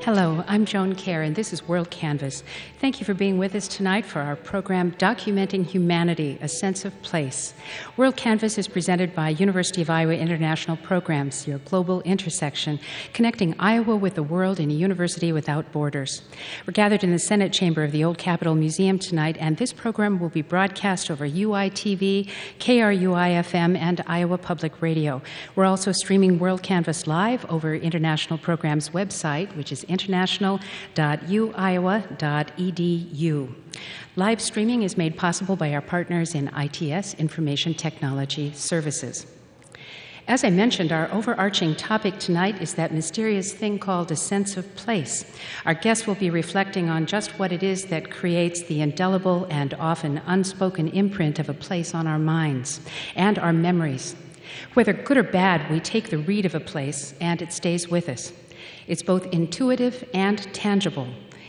Hello, I'm Joan, Kjaer, and this is WorldCanvass. Thank you for being with us tonight for our program, Documenting Humanity, A Sense of Place. WorldCanvass is presented by University of Iowa International Programs, your global intersection, connecting Iowa with the world in a university without borders. We're gathered in the Senate chamber of the Old Capitol Museum tonight, and this program will be broadcast over UITV, KRUI-FM, and Iowa Public Radio. We're also streaming WorldCanvass live over International Programs website, which is international.uiowa.edu. Live streaming is made possible by our partners in ITS, Information Technology Services. As I mentioned, our overarching topic tonight is that mysterious thing called a sense of place. Our guests will be reflecting on just what it is that creates the indelible and often unspoken imprint of a place on our minds and our memories. Whether good or bad, we take the read of a place and it stays with us. It's both intuitive and tangible.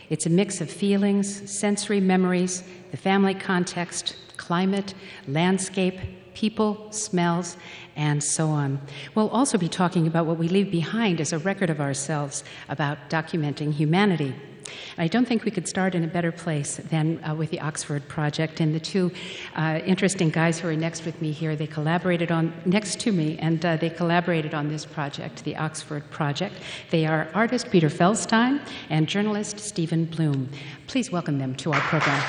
It's a mix of feelings, sensory memories, the family context, climate, landscape, people, smells, and so on. We'll also be talking about what we leave behind as a record of ourselves, about documenting humanity. I don't think we could start in a better place than with the Oxford Project. And the two interesting guys who are next with me here, they collaborated on, next to me, and they collaborated on this project, the Oxford Project. They are artist Peter Feldstein and journalist Stephen Bloom. Please welcome them to our program.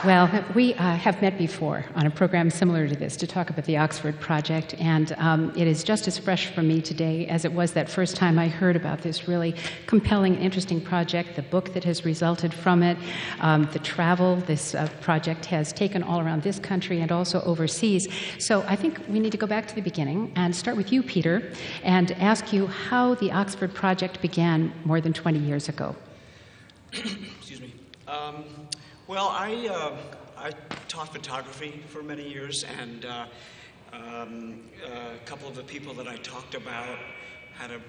Well, we have met before on a program similar to this to talk about the Oxford Project, and it is just as fresh for me today as it was that first time I heard about this really compelling, interesting project, the book that has resulted from it, the travel this project has taken all around this country and also overseas. So I think we need to go back to the beginning and start with you, Peter, and ask you how the Oxford Project began more than 20 years ago. Excuse me. Well, I taught photography for many years, and a couple of the people that I talked about had a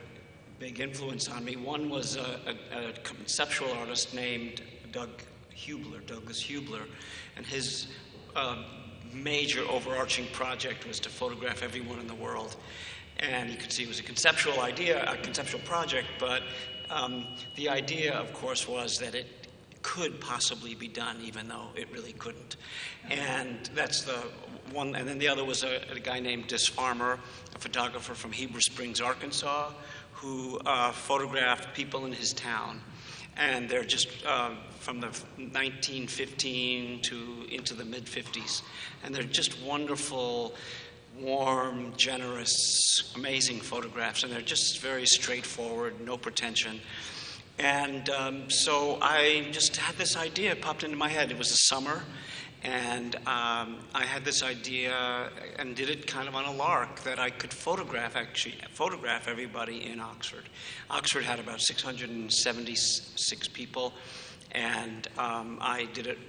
big influence on me. One was a conceptual artist named Douglas Hubler, and his major overarching project was to photograph everyone in the world. And you could see it was a conceptual idea, a conceptual project, but the idea, of course, was that it could possibly be done, even though it really couldn't. And that's the one. And then the other was a guy named Dis Farmer, a photographer from Heber Springs, Arkansas, who photographed people in his town. And they're just from the 1915 to into the mid-50s. And they're just wonderful, warm, generous, amazing photographs. And they're just very straightforward, no pretension. And so I just had this idea, it popped into my head. It was the summer, and I had this idea and did it kind of on a lark that I could photograph everybody in Oxford. Oxford had about 676 people, and I did it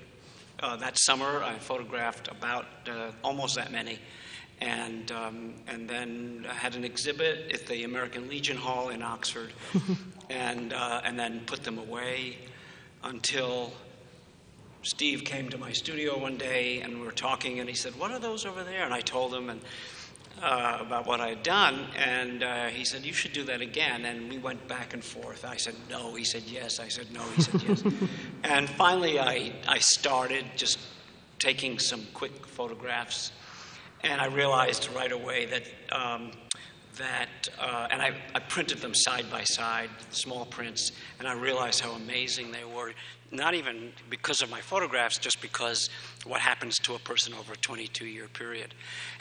that summer. I photographed about almost that many. And then I had an exhibit at the American Legion Hall in Oxford, and then put them away until Steve came to my studio one day, and we were talking, and he said, "What are those over there?" And I told him about what I had done, and he said, "You should do that again." And we went back and forth. I said no. He said yes. I said no. He said yes. And finally, I started just taking some quick photographs. And I realized right away that, and I printed them side by side, small prints, and I realized how amazing they were, not even because of my photographs, just because what happens to a person over a 22-year period.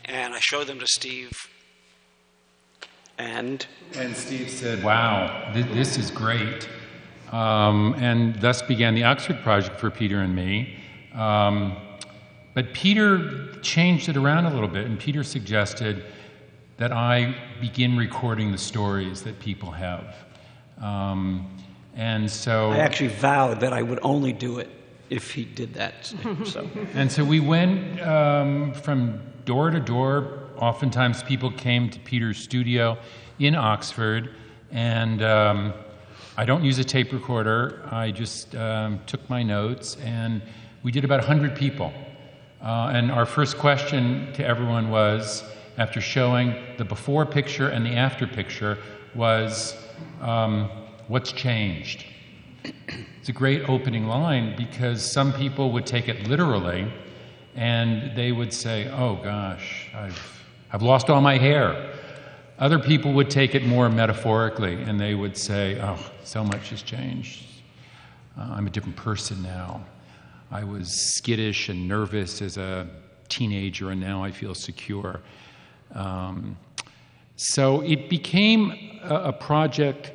And I showed them to Steve, and Steve said, "Wow, this is great." And thus began the Oxford Project for Peter and me. But Peter changed it around a little bit, and Peter suggested that I begin recording the stories that people have. And so I actually vowed that I would only do it if he did that. And so we went from door to door. Oftentimes people came to Peter's studio in Oxford, and I don't use a tape recorder. I just took my notes, and we did about 100 people. And our first question to everyone was, after showing the before picture and the after picture, was, what's changed? It's a great opening line because some people would take it literally and they would say, oh gosh, I've lost all my hair. Other people would take it more metaphorically and they would say, oh, so much has changed. I'm a different person now. I was skittish and nervous as a teenager and now I feel secure. So it became a project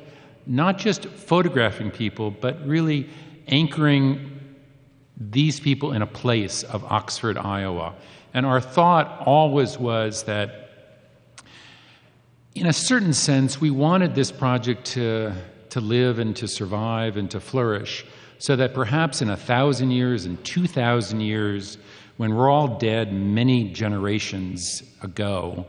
not just photographing people, but really anchoring these people in a place of Oxford, Iowa. And our thought always was that, in a certain sense, we wanted this project to live and to survive and to flourish, so that perhaps in 1,000 years and 2,000 years, when we're all dead many generations ago,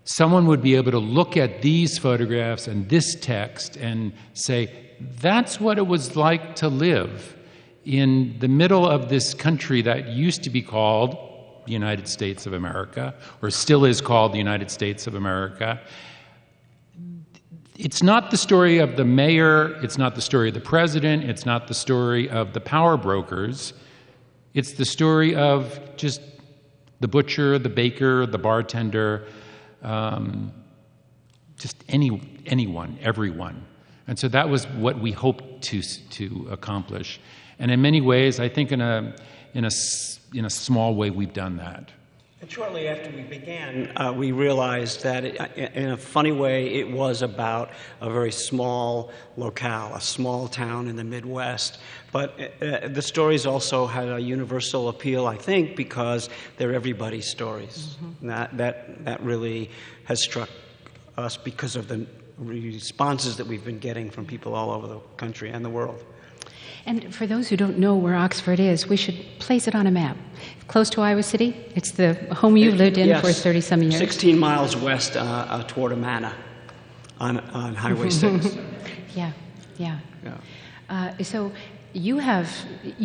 someone would be able to look at these photographs and this text and say, that's what it was like to live in the middle of this country that used to be called the United States of America, or still is called the United States of America. It's not the story of the mayor, it's not the story of the president, it's not the story of the power brokers. It's the story of just the butcher, the baker, the bartender, just anyone, everyone. And so that was what we hoped to accomplish. And in many ways, I think in a small way, we've done that. And shortly after we began, we realized that in a funny way, it was about a very small locale, a small town in the Midwest. But the stories also had a universal appeal, I think, because they're everybody's stories. Mm-hmm. That really has struck us because of the responses that we've been getting from people all over the country and the world. And for those who don't know where Oxford is, we should place it on a map. Close to Iowa City, it's the home you've lived in for 30-some years. 16 miles west toward Amana on Highway 6. Yeah. So you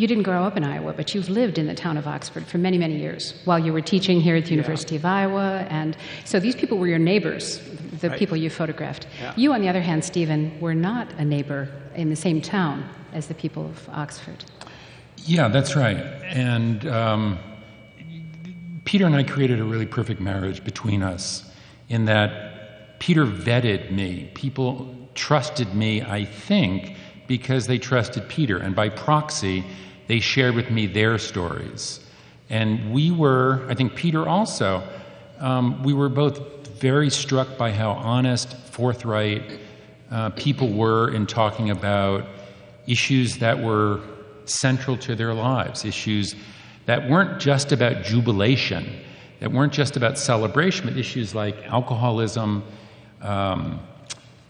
didn't grow up in Iowa, but you've lived in the town of Oxford for many, many years while you were teaching here at the University of Iowa. And so these people were your neighbors, the people you photographed. Yeah. You, on the other hand, Stephen, were not a neighbor in the same town as the people of Oxford. Yeah, that's right. And Peter and I created a really perfect marriage between us in that Peter vetted me. People trusted me, I think, because they trusted Peter. And by proxy, they shared with me their stories. And we were, I think Peter also, we were both very struck by how honest, forthright people were in talking about issues that were central to their lives, issues that weren't just about jubilation, that weren't just about celebration, but issues like alcoholism,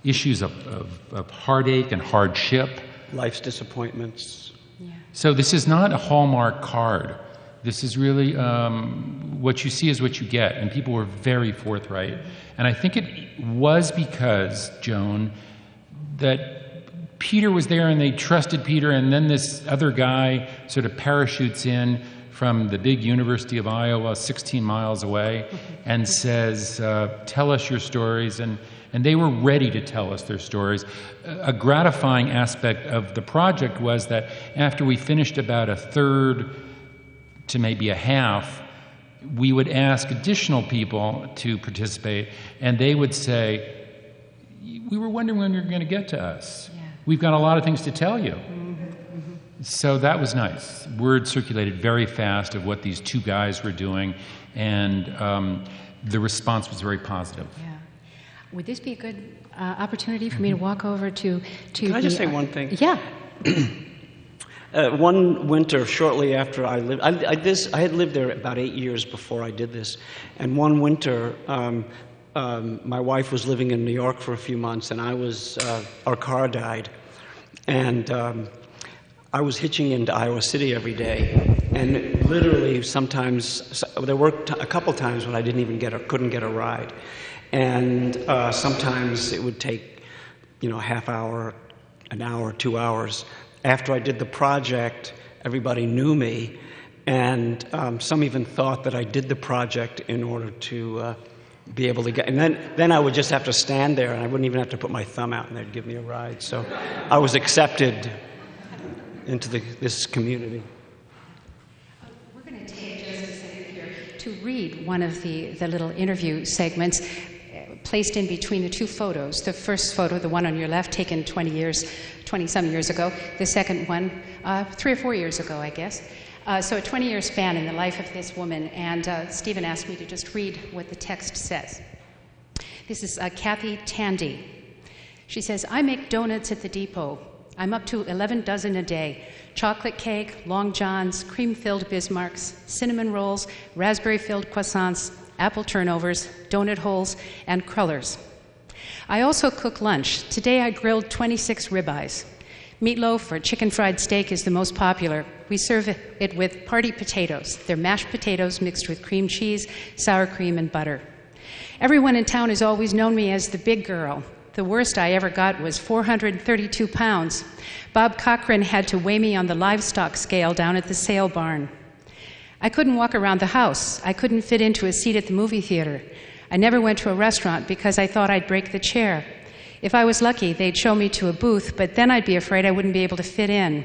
issues of heartache and hardship. Life's disappointments. Yeah. So this is not a Hallmark card. This is really what you see is what you get, and people were very forthright. And I think it was because, Joan, that Peter was there and they trusted Peter, and then this other guy sort of parachutes in from the big University of Iowa, 16 miles away, and says, tell us your stories. And they were ready to tell us their stories. A gratifying aspect of the project was that after we finished about a third to maybe a half, we would ask additional people to participate, and they would say, we were wondering when you were going to get to us. Yeah. We've got a lot of things to tell you. So that was nice. Word circulated very fast of what these two guys were doing, and the response was very positive. Yeah. Would this be a good opportunity for me to walk over to Can I just say one thing? Yeah. One winter, shortly after I lived, I had lived there about 8 years before I did this, and one winter, my wife was living in New York for a few months, and our car died, and I was hitching into Iowa City every day, and literally sometimes there were a couple times when I couldn't get a ride, and sometimes it would take, a half hour, an hour, 2 hours. After I did the project, everybody knew me, And some even thought that I did the project in order to be able to get, and then I would just have to stand there and I wouldn't even have to put my thumb out and they'd give me a ride. So I was accepted into this community. We're going to take just a second here to read one of the little interview segments placed in between the two photos. The first photo, the one on your left, taken 20-some years ago. The second one, 3 or 4 years ago, I guess. So a 20-year span in the life of this woman, and Stephen asked me to just read what the text says. This is Kathy Tandy. She says, I make donuts at the depot. I'm up to 11 dozen a day. Chocolate cake, Long Johns, cream-filled Bismarcks, cinnamon rolls, raspberry-filled croissants, apple turnovers, donut holes, and crullers. I also cook lunch. Today I grilled 26 ribeyes. Meatloaf or chicken fried steak is the most popular. We serve it with party potatoes. They're mashed potatoes mixed with cream cheese, sour cream, and butter. Everyone in town has always known me as the big girl. The worst I ever got was 432 pounds. Bob Cochran had to weigh me on the livestock scale down at the sale barn. I couldn't walk around the house. I couldn't fit into a seat at the movie theater. I never went to a restaurant because I thought I'd break the chair. If I was lucky, they'd show me to a booth, but then I'd be afraid I wouldn't be able to fit in.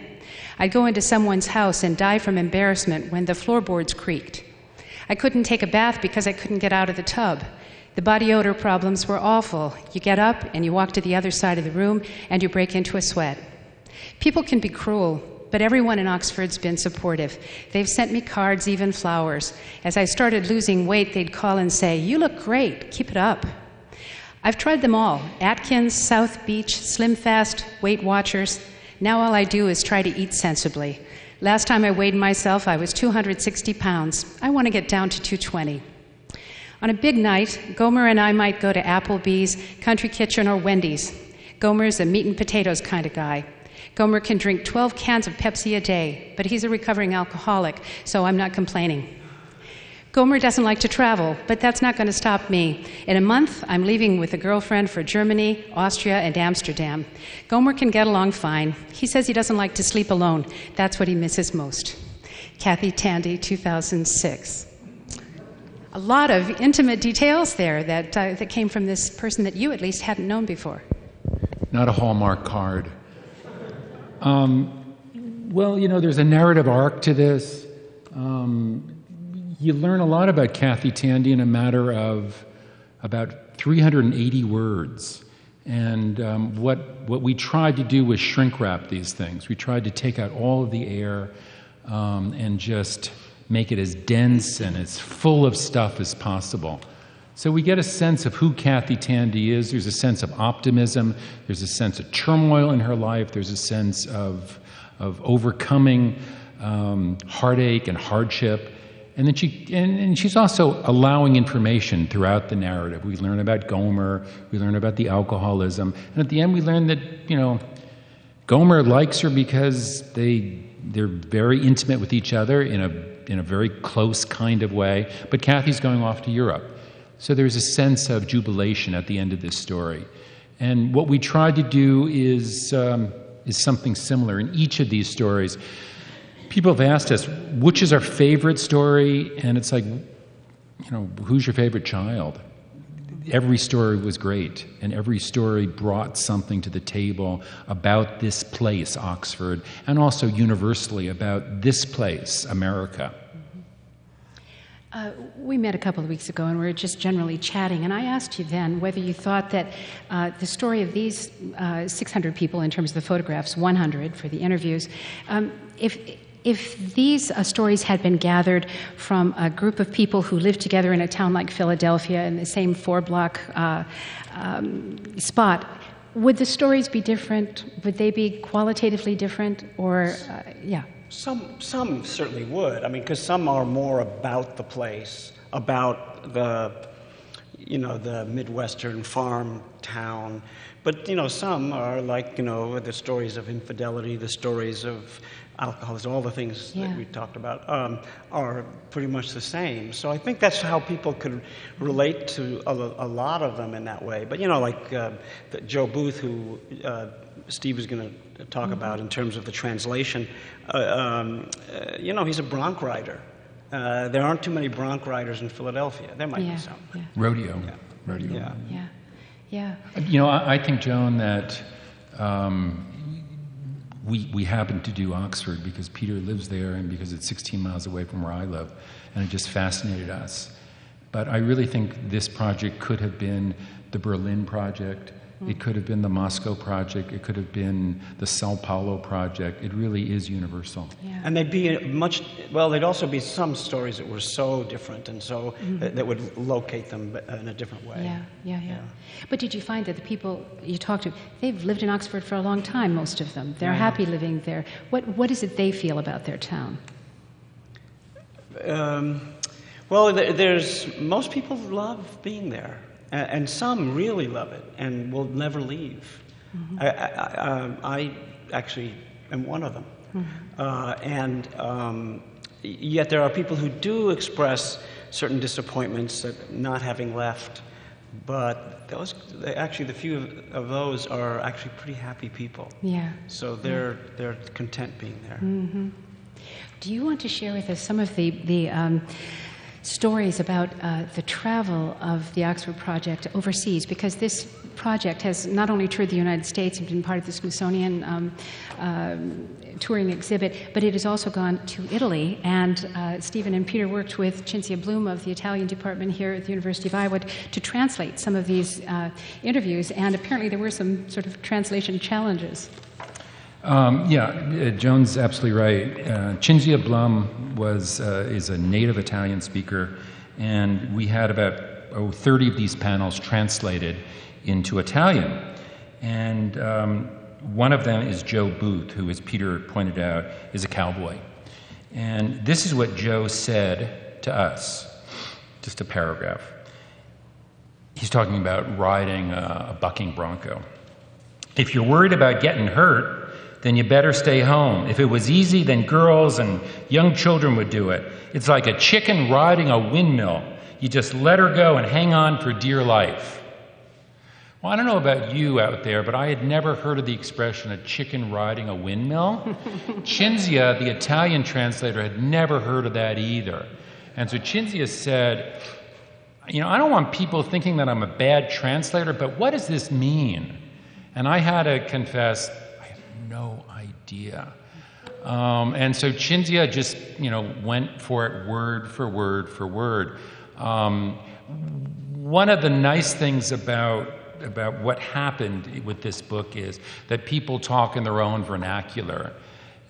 I'd go into someone's house and die from embarrassment when the floorboards creaked. I couldn't take a bath because I couldn't get out of the tub. The body odor problems were awful. You get up and you walk to the other side of the room and you break into a sweat. People can be cruel, but everyone in Oxford's been supportive. They've sent me cards, even flowers. As I started losing weight, they'd call and say, "You look great, keep it up." I've tried them all, Atkins, South Beach, Slim Fast, Weight Watchers. Now all I do is try to eat sensibly. Last time I weighed myself, I was 260 pounds. I want to get down to 220. On a big night, Gomer and I might go to Applebee's, Country Kitchen, or Wendy's. Gomer's a meat and potatoes kind of guy. Gomer can drink 12 cans of Pepsi a day, but he's a recovering alcoholic, so I'm not complaining. Gomer doesn't like to travel, but that's not going to stop me. In a month, I'm leaving with a girlfriend for Germany, Austria, and Amsterdam. Gomer can get along fine. He says he doesn't like to sleep alone. That's what he misses most. Kathy Tandy, 2006. A lot of intimate details there that came from this person that you at least hadn't known before. Not a Hallmark card. Well, there's a narrative arc to this. You learn a lot about Kathy Tandy in a matter of about 380 words. And what we tried to do was shrink wrap these things. We tried to take out all of the air and just make it as dense and as full of stuff as possible. So we get a sense of who Kathy Tandy is. There's a sense of optimism. There's a sense of turmoil in her life. There's a sense of overcoming heartache and hardship. And then she's also allowing information throughout the narrative. We learn about Gomer. We learn about the alcoholism. And at the end, we learn that, Gomer likes her because they're very intimate with each other in a very close kind of way. But Kathy's going off to Europe. So there's a sense of jubilation at the end of this story. And what we tried to do is something similar in each of these stories. People have asked us, which is our favorite story? And it's like, who's your favorite child? Every story was great, and every story brought something to the table about this place, Oxford, and also universally about this place, America. We met a couple of weeks ago, and we were just generally chatting, and I asked you then whether you thought that the story of these 600 people, in terms of the photographs, 100 for the interviews, if these stories had been gathered from a group of people who lived together in a town like Philadelphia in the same 4-block spot, would the stories be different? Would they be qualitatively different? Or, yeah. Some certainly would. I mean, because some are more about the place, about the the Midwestern farm town. But, some are like, the stories of infidelity, the stories of alcoholism, all the things that we talked about are pretty much the same. So I think that's how people could relate to a lot of them in that way. But, like Joe Booth, who Steve is going to talk about in terms of the translation, he's a bronc rider. There aren't too many bronc riders in Philadelphia. There might be some. Yeah. Rodeo. Yeah. Rodeo. Yeah. I think, Joan, that we happen to do Oxford because Peter lives there and because it's 16 miles away from where I live, and it just fascinated us. But I really think this project could have been the Berlin project. It could have been the Moscow project. It could have been the Sao Paulo project. It really is universal. Yeah. And there'd also be some stories that were so different and so that would locate them in a different way. Yeah. But did you find that the people you talked to, they've lived in Oxford for a long time, most of them. They're happy living there. What is it they feel about their town? Most people love being there. And some really love it and will never leave. I actually am one of them. Yet there are people who do express certain disappointments at not having left. But the few of those are actually pretty happy people. Yeah. So they're content being there. Mm-hmm. Do you want to share with us some of the stories about the travel of the Oxford Project overseas, because this project has not only toured the United States and been part of the Smithsonian touring exhibit, but it has also gone to Italy. And Stephen and Peter worked with Cinzia Bloom of the Italian department here at the University of Iowa to translate some of these interviews, and apparently there were some sort of translation challenges. Joan's absolutely right. Cinzia Blum is a native Italian speaker, and we had about 30 of these panels translated into Italian. And one of them is Joe Booth, who, as Peter pointed out, is a cowboy. And this is what Joe said to us, just a paragraph. He's talking about riding a bucking bronco. If you're worried about getting hurt, then you better stay home. If it was easy, then girls and young children would do it. It's like a chicken riding a windmill. You just let her go and hang on for dear life. Well, I don't know about you out there, but I had never heard of the expression, a chicken riding a windmill. Cinzia, the Italian translator, had never heard of that either. And so Cinzia said, I don't want people thinking that I'm a bad translator, but what does this mean? And I had to confess, no idea. And so Cinzia just, went for it word for word for word. One of the nice things about what happened with this book is that people talk in their own vernacular.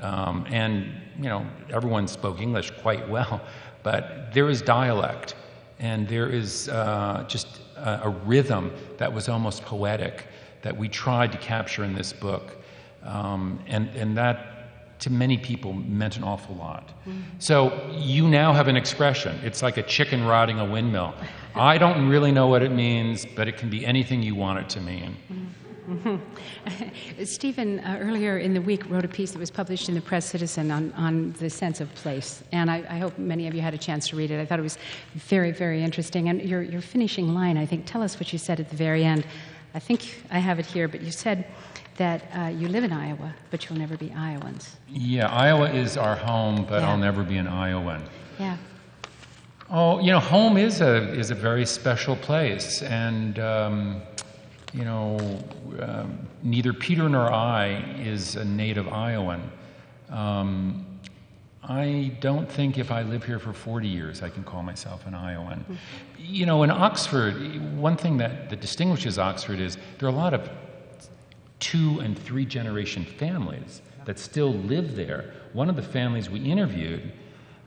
And, everyone spoke English quite well, but there is dialect, and there is just a rhythm that was almost poetic that we tried to capture in this book. And that, to many people, meant an awful lot. So you now have an expression. It's like a chicken riding a windmill. I don't really know what it means, but it can be anything you want it to mean. Stephen, earlier in the week, wrote a piece that was published in the Press Citizen on the sense of place. And I hope many of you had a chance to read it. I thought it was very, very interesting. And your finishing line, I think, tell us what you said at the very end. I think I have it here, but you said that you live in Iowa, but you'll never be Iowans. Yeah, Iowa is our home, but I'll never be an Iowan. Yeah. Oh, home is a very special place, and neither Peter nor I is a native Iowan. I don't think if I live here for 40 years I can call myself an Iowan. In Oxford, one thing that distinguishes Oxford is there are a lot of 2- and 3-generation families that still live there. One of the families we interviewed,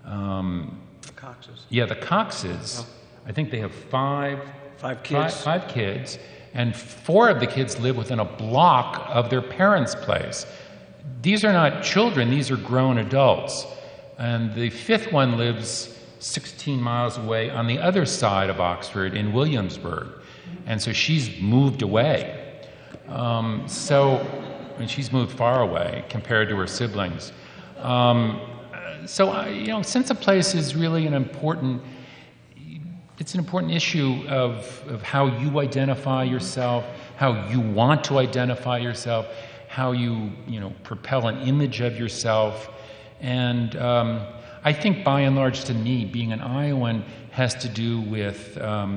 the Coxes. Yeah, the Coxes. Oh. I think they have five kids. Five kids, and 4 of the kids live within a block of their parents' place. These are not children; these are grown adults. And the 5th one lives 16 miles away on the other side of Oxford in Williamsburg. And so she's moved away. And she's moved far away compared to her siblings. Sense of place is really an important issue of how you identify yourself, how you want to identify yourself, how you propel an image of yourself. And I think by and large to me, being an Iowan has to do with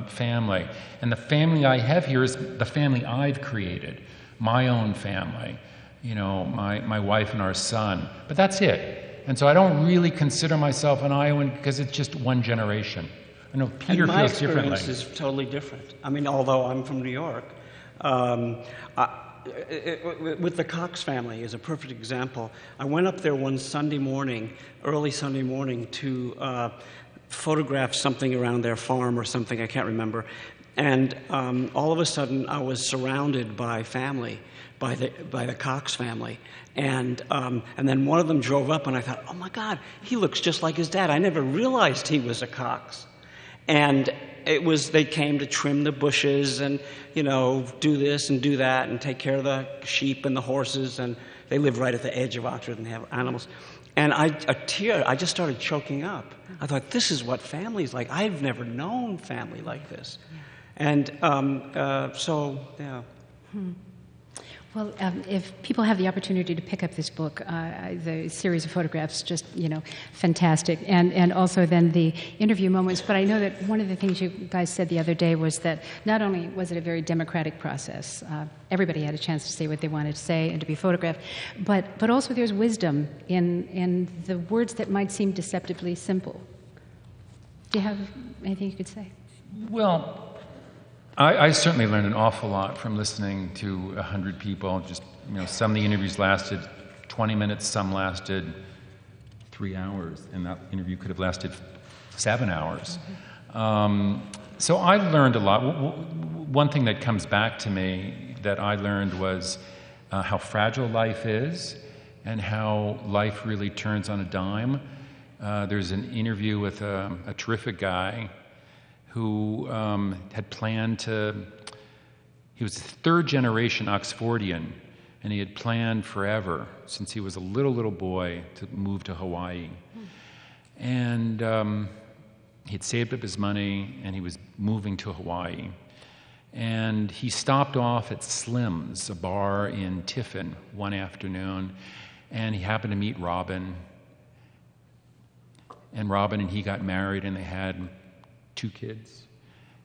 family. And the family I have here is the family I've created, my own family, my wife and our son. But that's it. And so I don't really consider myself an Iowan because it's just one generation. I know Peter feels differently. My experience is totally different. I mean, although I'm from New York, with the Cox family is a perfect example. I went up there one Sunday morning, early Sunday morning, to photograph something around their farm or something, I can't remember. And all of a sudden, I was surrounded by family, by the Cox family. And then one of them drove up, and I thought, oh my God, he looks just like his dad. I never realized he was a Cox. And they came to trim the bushes and, do this and do that and take care of the sheep and the horses. And they live right at the edge of Oxford and they have animals. And I just started choking up. I thought, this is what family's like. I've never known family like this. And yeah. Well, if people have the opportunity to pick up this book, the series of photographs, just, fantastic. And also then the interview moments. But I know that one of the things you guys said the other day was that not only was it a very democratic process, everybody had a chance to say what they wanted to say and to be photographed, but also there's wisdom in the words that might seem deceptively simple. Do you have anything you could say? Well, I certainly learned an awful lot from listening to 100 people. Just, some of the interviews lasted 20 minutes, some lasted 3 hours, and that interview could have lasted 7 hours. So I learned a lot. One thing that comes back to me that I learned was how fragile life is and how life really turns on a dime. There's an interview with a terrific guy who had planned he was a third-generation Oxfordian, and he had planned forever, since he was a little boy, to move to Hawaii. And he had saved up his money, and he was moving to Hawaii. And he stopped off at Slim's, a bar in Tiffin, one afternoon, and he happened to meet Robin. And Robin and he got married, and they had 2 kids,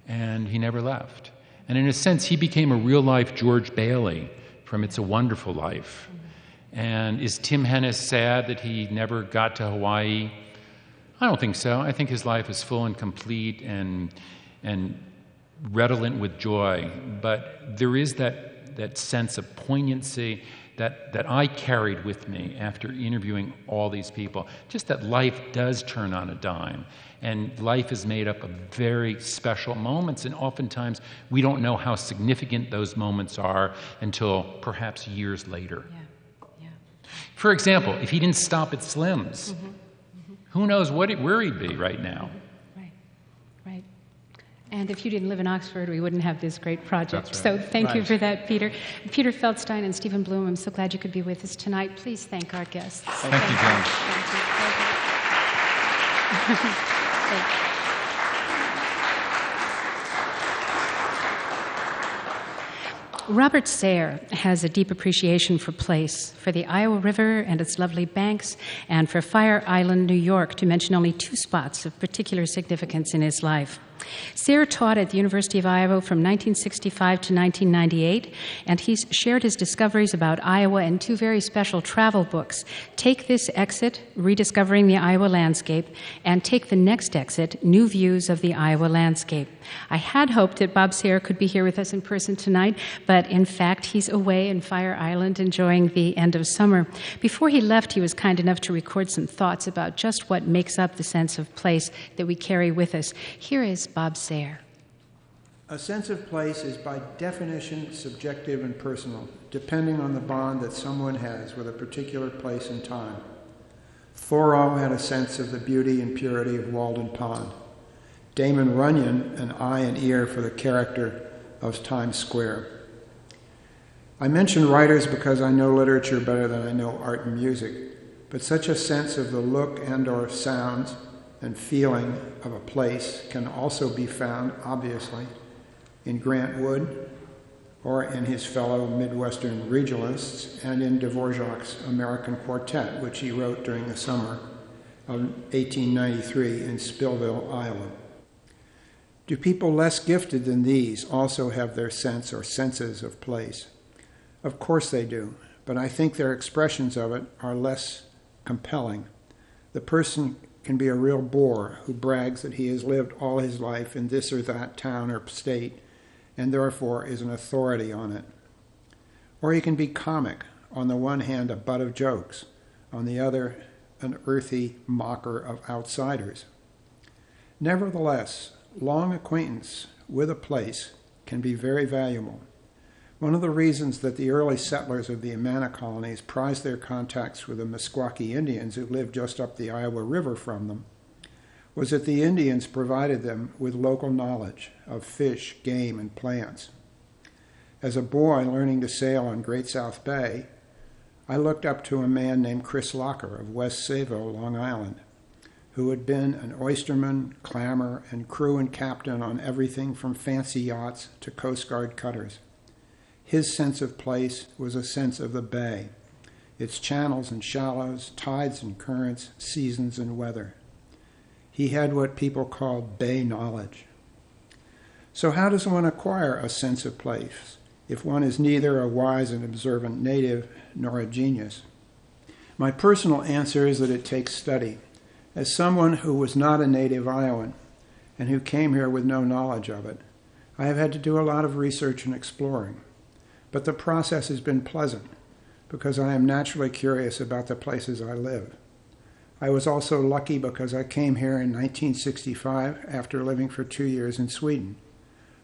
and he never left. And in a sense, he became a real-life George Bailey from It's a Wonderful Life. And is Tim Hennis sad that he never got to Hawaii? I don't think so. I think his life is full and complete and redolent with joy. But there is that sense of poignancy that I carried with me after interviewing all these people. Just that life does turn on a dime. And life is made up of very special moments, and oftentimes we don't know how significant those moments are until perhaps years later. Yeah. For example, if he didn't stop at Slim's, who knows where he'd be right now. Right. And if you didn't live in Oxford, we wouldn't have this great project. That's right. So thank you for that, Peter. Peter Feldstein and Stephen Bloom, I'm so glad you could be with us tonight. Please thank our guests. Thank you, Joan. Thank you. Robert Sayre has a deep appreciation for place, for the Iowa River and its lovely banks, and for Fire Island, New York, to mention only 2 spots of particular significance in his life. Sayre taught at the University of Iowa from 1965 to 1998, and he's shared his discoveries about Iowa in 2 very special travel books, Take This Exit, Rediscovering the Iowa Landscape, and Take the Next Exit, New Views of the Iowa Landscape. I had hoped that Bob Sayre could be here with us in person tonight, but in fact, he's away in Fire Island enjoying the end of summer. Before he left, he was kind enough to record some thoughts about just what makes up the sense of place that we carry with us. Here is Bob Sayre. A sense of place is by definition subjective and personal, depending on the bond that someone has with a particular place and time. Thoreau had a sense of the beauty and purity of Walden Pond. Damon Runyon, an eye and ear for the character of Times Square. I mention writers because I know literature better than I know art and music, but such a sense of the look and/or sounds and feeling of a place can also be found, obviously, in Grant Wood or in his fellow Midwestern regionalists and in Dvorak's American Quartet, which he wrote during the summer of 1893 in Spillville, Iowa. Do people less gifted than these also have their sense or senses of place? Of course they do, but I think their expressions of it are less compelling. The person can be a real bore who brags that he has lived all his life in this or that town or state and therefore is an authority on it. Or he can be comic, on the one hand a butt of jokes, on the other an earthy mocker of outsiders. Nevertheless, long acquaintance with a place can be very valuable. One of the reasons that the early settlers of the Amana colonies prized their contacts with the Meskwaki Indians who lived just up the Iowa River from them was that the Indians provided them with local knowledge of fish, game, and plants. As a boy learning to sail on Great South Bay, I looked up to a man named Chris Locker of West Sayville, Long Island, who had been an oysterman, clammer, and crew and captain on everything from fancy yachts to Coast Guard cutters. His sense of place was a sense of the bay, its channels and shallows, tides and currents, seasons and weather. He had what people call bay knowledge. So how does one acquire a sense of place if one is neither a wise and observant native nor a genius? My personal answer is that it takes study. As someone who was not a native Iowan and who came here with no knowledge of it, I have had to do a lot of research and exploring. But the process has been pleasant because I am naturally curious about the places I live. I was also lucky because I came here in 1965 after living for 2 years in Sweden.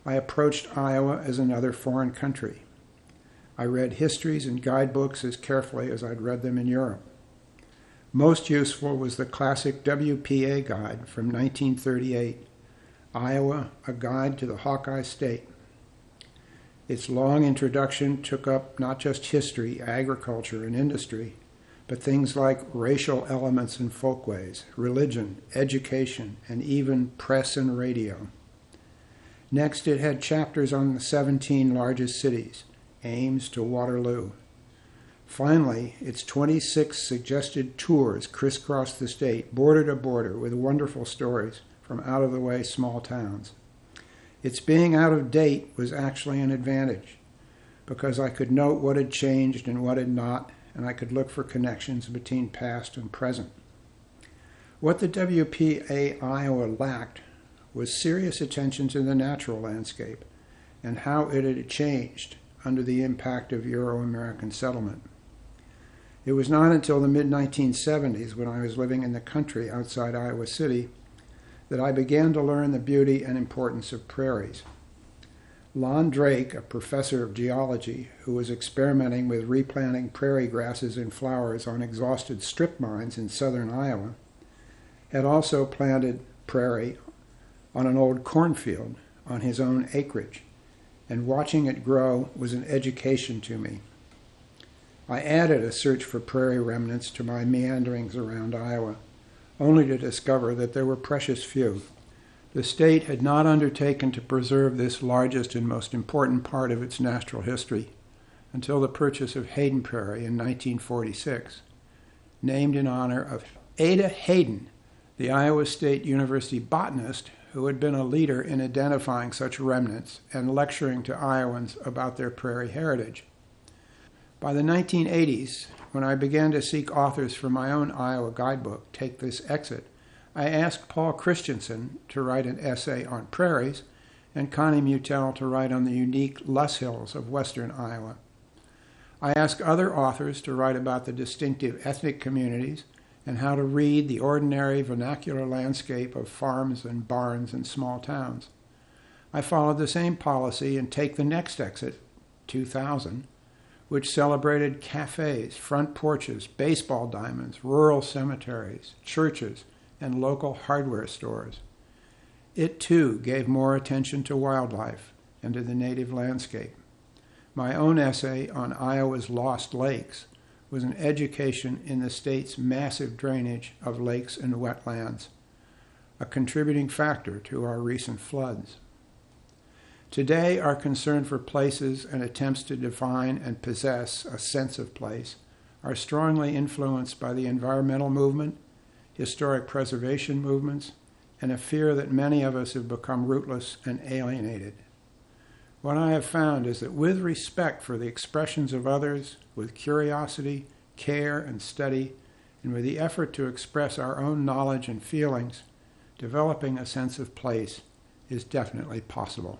I approached Iowa as another foreign country. I read histories and guidebooks as carefully as I'd read them in Europe. Most useful was the classic WPA guide from 1938, Iowa, A Guide to the Hawkeye State. Its long introduction took up not just history, agriculture, and industry, but things like racial elements and folkways, religion, education, and even press and radio. Next, it had chapters on the 17 largest cities, Ames to Waterloo. Finally, its 26 suggested tours crisscrossed the state, border to border, with wonderful stories from out-of-the-way small towns. Its being out of date was actually an advantage, because I could note what had changed and what had not, and I could look for connections between past and present. What the WPA Iowa lacked was serious attention to the natural landscape and how it had changed under the impact of Euro-American settlement. It was not until the mid-1970s, when I was living in the country outside Iowa City, that I began to learn the beauty and importance of prairies. Lon Drake, a professor of geology who was experimenting with replanting prairie grasses and flowers on exhausted strip mines in southern Iowa, had also planted prairie on an old cornfield on his own acreage, and watching it grow was an education to me. I added a search for prairie remnants to my meanderings around Iowa, only to discover that there were precious few. The state had not undertaken to preserve this largest and most important part of its natural history until the purchase of Hayden Prairie in 1946, named in honor of Ada Hayden, the Iowa State University botanist who had been a leader in identifying such remnants and lecturing to Iowans about their prairie heritage. By the 1980s, when I began to seek authors for my own Iowa guidebook, Take This Exit, I asked Paul Christensen to write an essay on prairies and Connie Mutel to write on the unique Luss Hills of western Iowa. I asked other authors to write about the distinctive ethnic communities and how to read the ordinary vernacular landscape of farms and barns and small towns. I followed the same policy in Take the Next Exit, 2000, which celebrated cafes, front porches, baseball diamonds, rural cemeteries, churches, and local hardware stores. It, too, gave more attention to wildlife and to the native landscape. My own essay on Iowa's lost lakes was an education in the state's massive drainage of lakes and wetlands, a contributing factor to our recent floods. Today, our concern for places and attempts to define and possess a sense of place are strongly influenced by the environmental movement, historic preservation movements, and a fear that many of us have become rootless and alienated. What I have found is that with respect for the expressions of others, with curiosity, care, and study, and with the effort to express our own knowledge and feelings, developing a sense of place is definitely possible.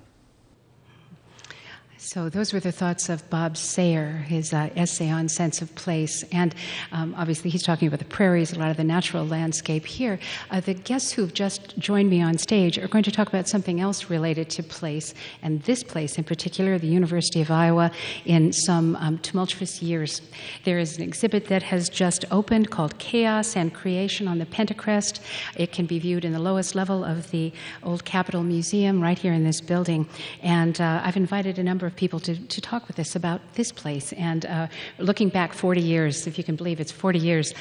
So those were the thoughts of Bob Sayre, his essay on sense of place. And obviously he's talking about the prairies, a lot of the natural landscape here. The guests who've just joined me on stage are going to talk about something else related to place, and this place in particular, the University of Iowa, in some tumultuous years. There is an exhibit that has just opened called Chaos and Creation on the Pentacrest. It can be viewed in the lowest level of the old Capitol Museum right here in this building. And I've invited a number of people to talk with us about this place. And looking back 40 years, if you can believe it's 40 years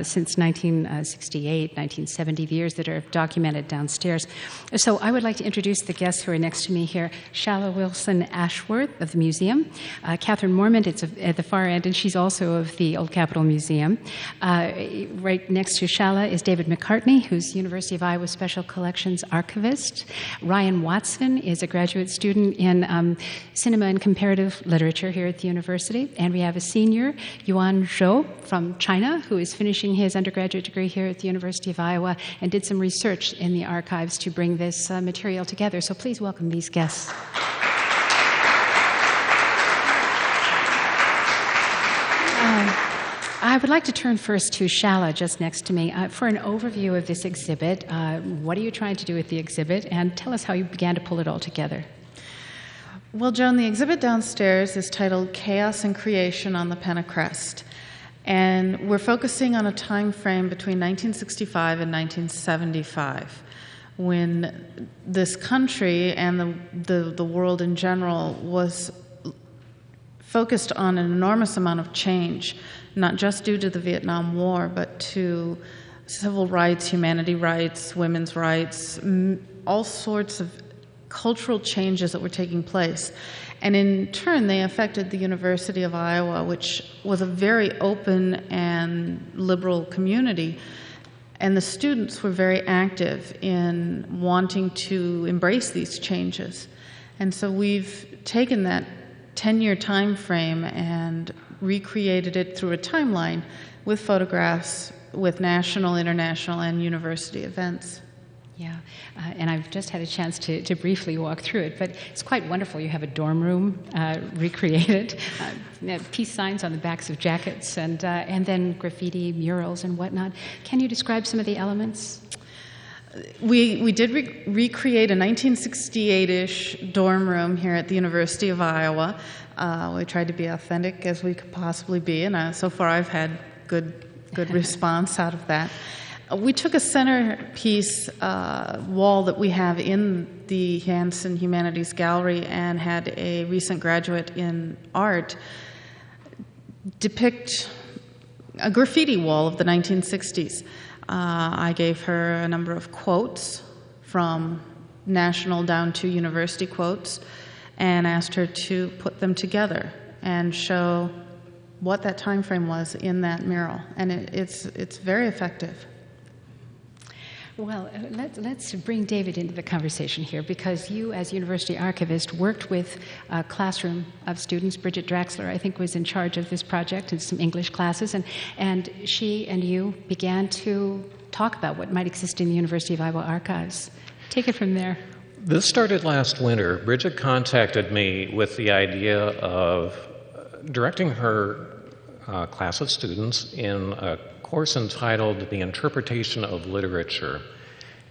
since 1968, 1970, the years that are documented downstairs. So I would like to introduce the guests who are next to me here. Shala Wilson Ashworth of the museum. Kathrine Moermond, it's at the far end, and she's also of the Old Capitol Museum. Right next to Shala is David McCartney, who's University of Iowa Special Collections archivist. Ryan Watson is a graduate student in cinema and comparative literature here at the university. And we have a senior, Yuan Zhou from China, who is finishing his undergraduate degree here at the University of Iowa and did some research in the archives to bring this material together. So please welcome these guests. I would like to turn first to Shala, just next to me, for an overview of this exhibit. What are you trying to do with the exhibit? And tell us how you began to pull it all together. Well, Joan, the exhibit downstairs is titled Chaos and Creation on the Pentacrest. And we're focusing on a time frame between 1965 and 1975, when this country and the world in general was focused on an enormous amount of change, not just due to the Vietnam War, but to civil rights, humanity rights, women's rights, all sorts of cultural changes that were taking place. And in turn, they affected the University of Iowa, which was a very open and liberal community. And the students were very active in wanting to embrace these changes. And so we've taken that 10-year time frame and recreated it through a timeline with photographs, with national, international, and university events. Yeah, and I've just had a chance to briefly walk through it, but it's quite wonderful. You have a dorm room recreated, peace signs on the backs of jackets, and then graffiti, murals, and whatnot. Can you describe some of the elements? We did recreate a 1968-ish dorm room here at the University of Iowa. We tried to be authentic as we could possibly be, and so far I've had good response out of that. We took a centerpiece wall that we have in the Hansen Humanities Gallery and had a recent graduate in art depict a graffiti wall of the 1960s. I gave her a number of quotes from national down to university quotes and asked her to put them together and show what that time frame was in that mural. And it's very effective. Well, let's bring David into the conversation here, because you, as university archivist, worked with a classroom of students. Bridget Draxler, I think, was in charge of this project and some English classes, and she and you began to talk about what might exist in the University of Iowa archives. Take it from there. This started last winter. Bridget contacted me with the idea of directing her class of students in a course entitled The Interpretation of Literature.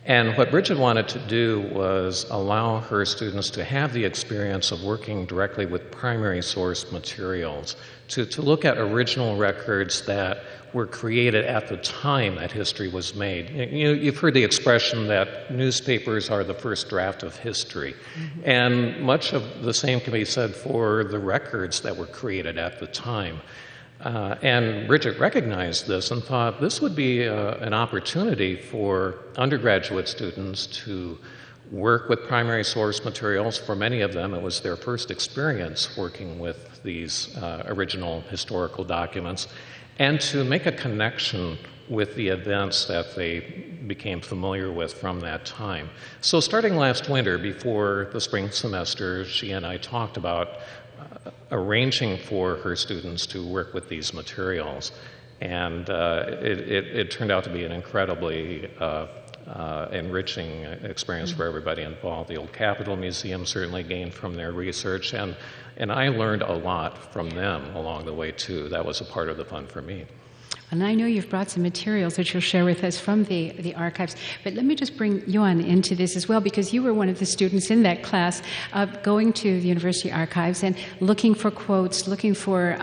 And what Bridget wanted to do was allow her students to have the experience of working directly with primary source materials, to look at original records that were created at the time that history was made. You've heard the expression that newspapers are the first draft of history. Mm-hmm. And much of the same can be said for the records that were created at the time. And Bridget recognized this and thought this would be an opportunity for undergraduate students to work with primary source materials. For many of them, it was their first experience working with these original historical documents, and to make a connection with the events that they became familiar with from that time. So starting last winter, before the spring semester, she and I talked about arranging for her students to work with these materials. And it turned out to be an incredibly enriching experience for everybody involved. The Old Capitol Museum certainly gained from their research, and I learned a lot from them along the way too. That was a part of the fun for me. And I know you've brought some materials that you'll share with us from the archives, but let me just bring Joan into this as well, because you were one of the students in that class going to the university archives and looking for quotes, looking for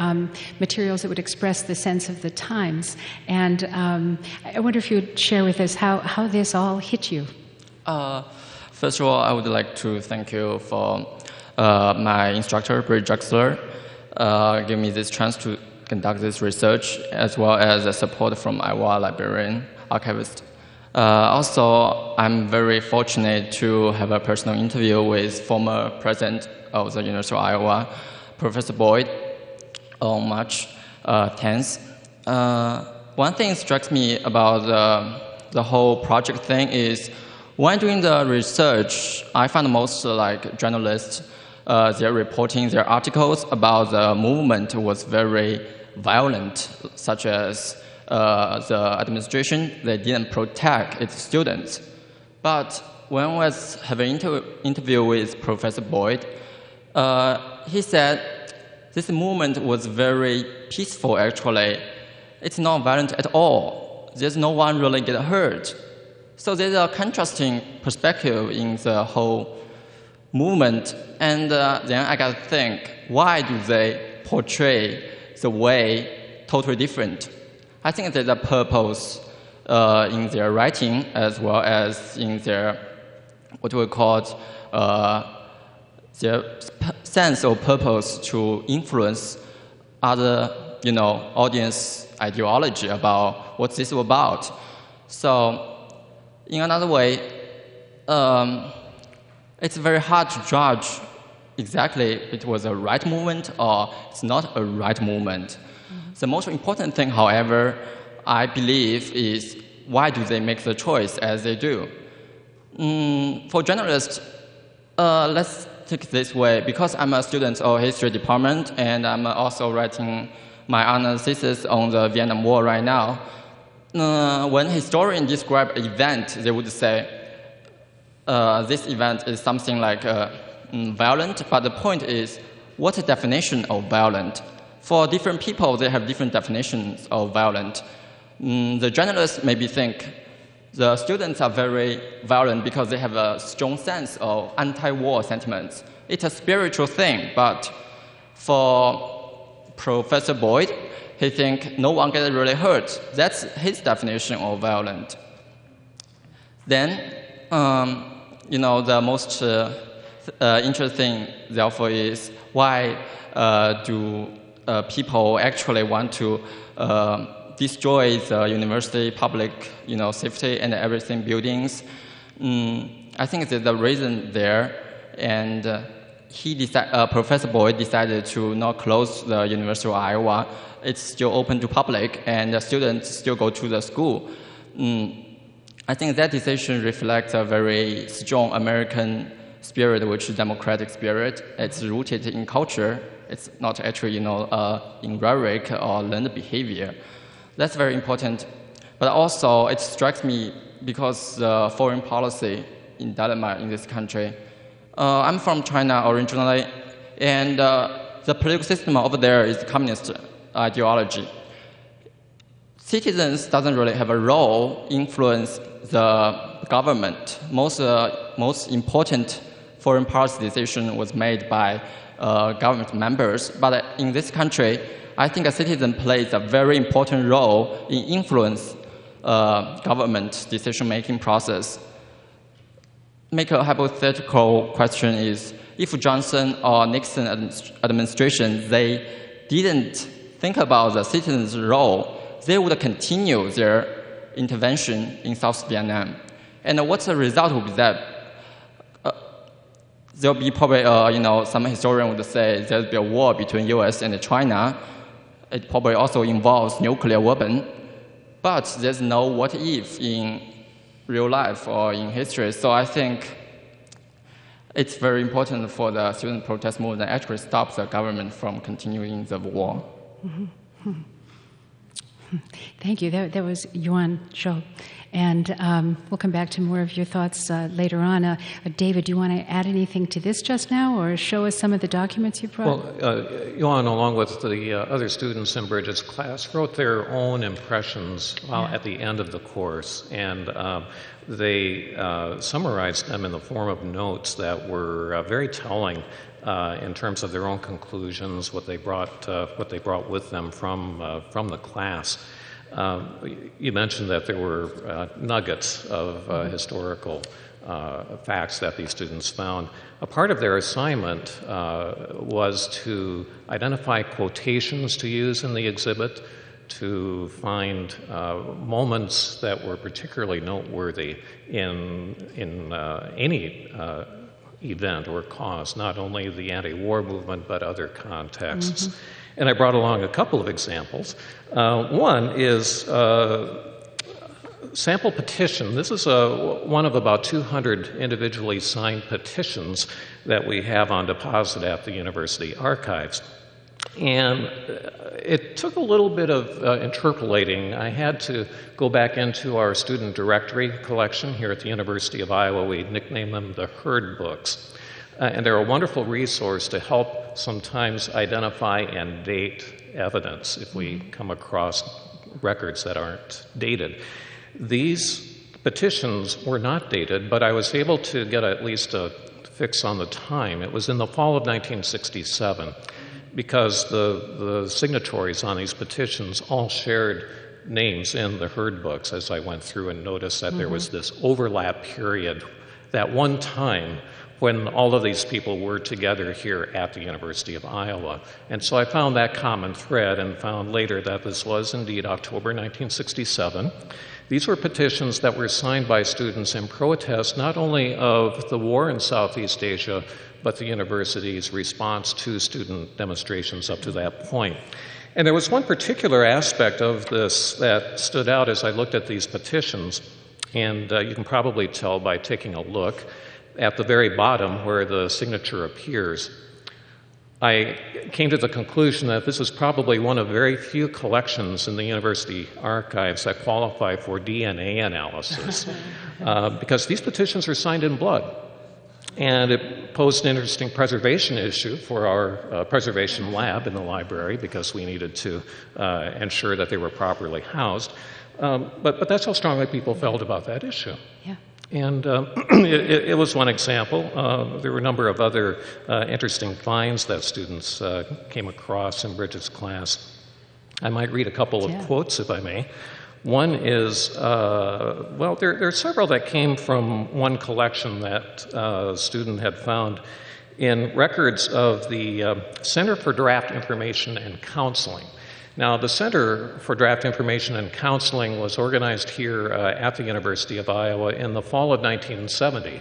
materials that would express the sense of the times. And I wonder if you would share with us how this all hit you. First of all, I would like to thank you for my instructor, Bridget Drexler, giving me this chance to conduct this research, as well as the support from Iowa librarian, archivist. Also, I'm very fortunate to have a personal interview with former president of the University of Iowa, Professor Boyd, on March 10th. One thing strikes me about the whole project thing is when doing the research, I find most journalists, their reporting, their articles about the movement was very violent, such as the administration, they didn't protect its students. But when I was having an interview with Professor Boyd, he said this movement was very peaceful, actually. It's not violent at all. There's no one really get hurt. So there's a contrasting perspective in the whole movement. And then I got to think, why do they portray the way totally different? I think there's a purpose in their writing, as well as in their, what we call, their sense of purpose to influence other, audience ideology about what this is about. So, in another way, it's very hard to judge exactly if it was a right movement or it's not a right movement. Mm-hmm. The most important thing, however, I believe is why do they make the choice as they do? For journalists, let's take it this way. Because I'm a student of history department and I'm also writing my honor thesis on the Vietnam War right now, when historians describe an event, they would say this event is something like violent, but the point is, what's the definition of violent? For different people, they have different definitions of violent. The journalists maybe think the students are very violent because they have a strong sense of anti-war sentiments. It's a spiritual thing, but for Professor Boyd, he thinks no one gets really hurt. That's his definition of violent. Then, the most interesting, therefore, is why do people actually want to destroy the university public, safety and everything buildings? I think there's a reason there, and Professor Boyd decided to not close the University of Iowa. It's still open to public, and the students still go to the school. I think that decision reflects a very strong American spirit, which is democratic spirit. It's rooted in culture. It's not actually, in rhetoric or learned behavior. That's very important. But also, it strikes me because foreign policy in dilemma in this country. I'm from China originally, and the political system over there is communist ideology. citizens doesn't really have a role influence the government. Most important foreign policy decision was made by government members. But in this country, I think a citizen plays a very important role in influence government decision-making process. Make a hypothetical question is, if Johnson or Nixon administration, they didn't think about the citizens' role, they would continue their intervention in South Vietnam. And what's the result would be that there'll be probably, some historian would say there'll be a war between US and China. It probably also involves nuclear weapon, but there's no what if in real life or in history. So I think it's very important for the student protest movement that actually stops the government from continuing the war. Mm-hmm. Thank you. That was Joan Zhou. And we'll come back to more of your thoughts later on. David, do you want to add anything to this just now or show us some of the documents you brought? Well, Joan, along with the other students in Bridget's class, wrote their own impressions at the end of the course. And they summarized them in the form of notes that were very telling in terms of their own conclusions, what they brought with them from the class. You mentioned that there were nuggets of historical facts that these students found. A part of their assignment was to identify quotations to use in the exhibit, to find moments that were particularly noteworthy in any event or cause, not only the anti-war movement, but other contexts. Mm-hmm. And I brought along a couple of examples. One is sample petition. This is one of about 200 individually signed petitions that we have on deposit at the university archives. And it took a little bit of interpolating. I had to go back into our student directory collection here at the University of Iowa. We nicknamed them the Herd Books. And they're a wonderful resource to help sometimes identify and date evidence if we come across records that aren't dated. These petitions were not dated, but I was able to get at least a fix on the time. It was in the fall of 1967, because the signatories on these petitions all shared names in the Herd Books as I went through and noticed that there was this overlap period, that one time when all of these people were together here at the University of Iowa. And so I found that common thread and found later that this was indeed October 1967. These were petitions that were signed by students in protest not only of the war in Southeast Asia, but the university's response to student demonstrations up to that point. And there was one particular aspect of this that stood out as I looked at these petitions, and you can probably tell by taking a look at the very bottom where the signature appears. I came to the conclusion that this is probably one of very few collections in the university archives that qualify for DNA analysis, because these petitions are signed in blood. And it posed an interesting preservation issue for our preservation lab in the library, because we needed to ensure that they were properly housed. But that's how strongly people felt about that issue. Yeah. And it was one example. There were a number of other interesting finds that students came across in Bridget's class. I might read a couple of quotes, if I may. One is, there are several that came from one collection that a student had found in records of the Center for Draft Information and Counseling. Now, the Center for Draft Information and Counseling was organized here at the University of Iowa in the fall of 1970.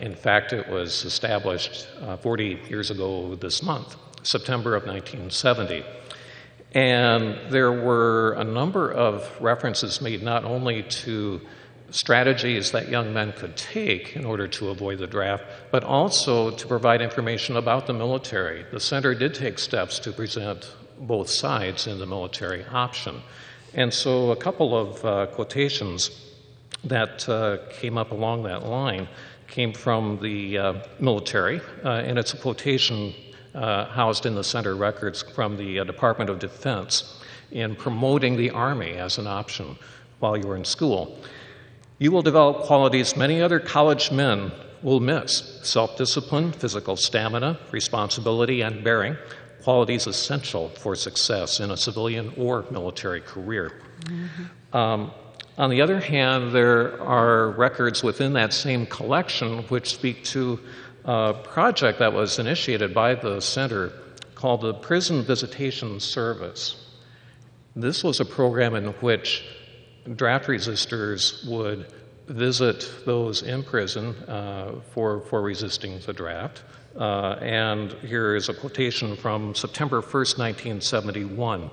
In fact, it was established 40 years ago this month, September of 1970. And there were a number of references made not only to strategies that young men could take in order to avoid the draft, but also to provide information about the military. The center did take steps to present both sides in the military option. And so a couple of quotations that came up along that line came from the military, and it's a quotation housed in the Center records from the Department of Defense in promoting the Army as an option while you were in school. You will develop qualities many other college men will miss: self-discipline, physical stamina, responsibility, and bearing, qualities essential for success in a civilian or military career. Mm-hmm. On the other hand, there are records within that same collection which speak to a project that was initiated by the Center called the Prison Visitation Service. This was a program in which draft resistors would visit those in prison for resisting the draft. And here is a quotation from September 1st, 1971.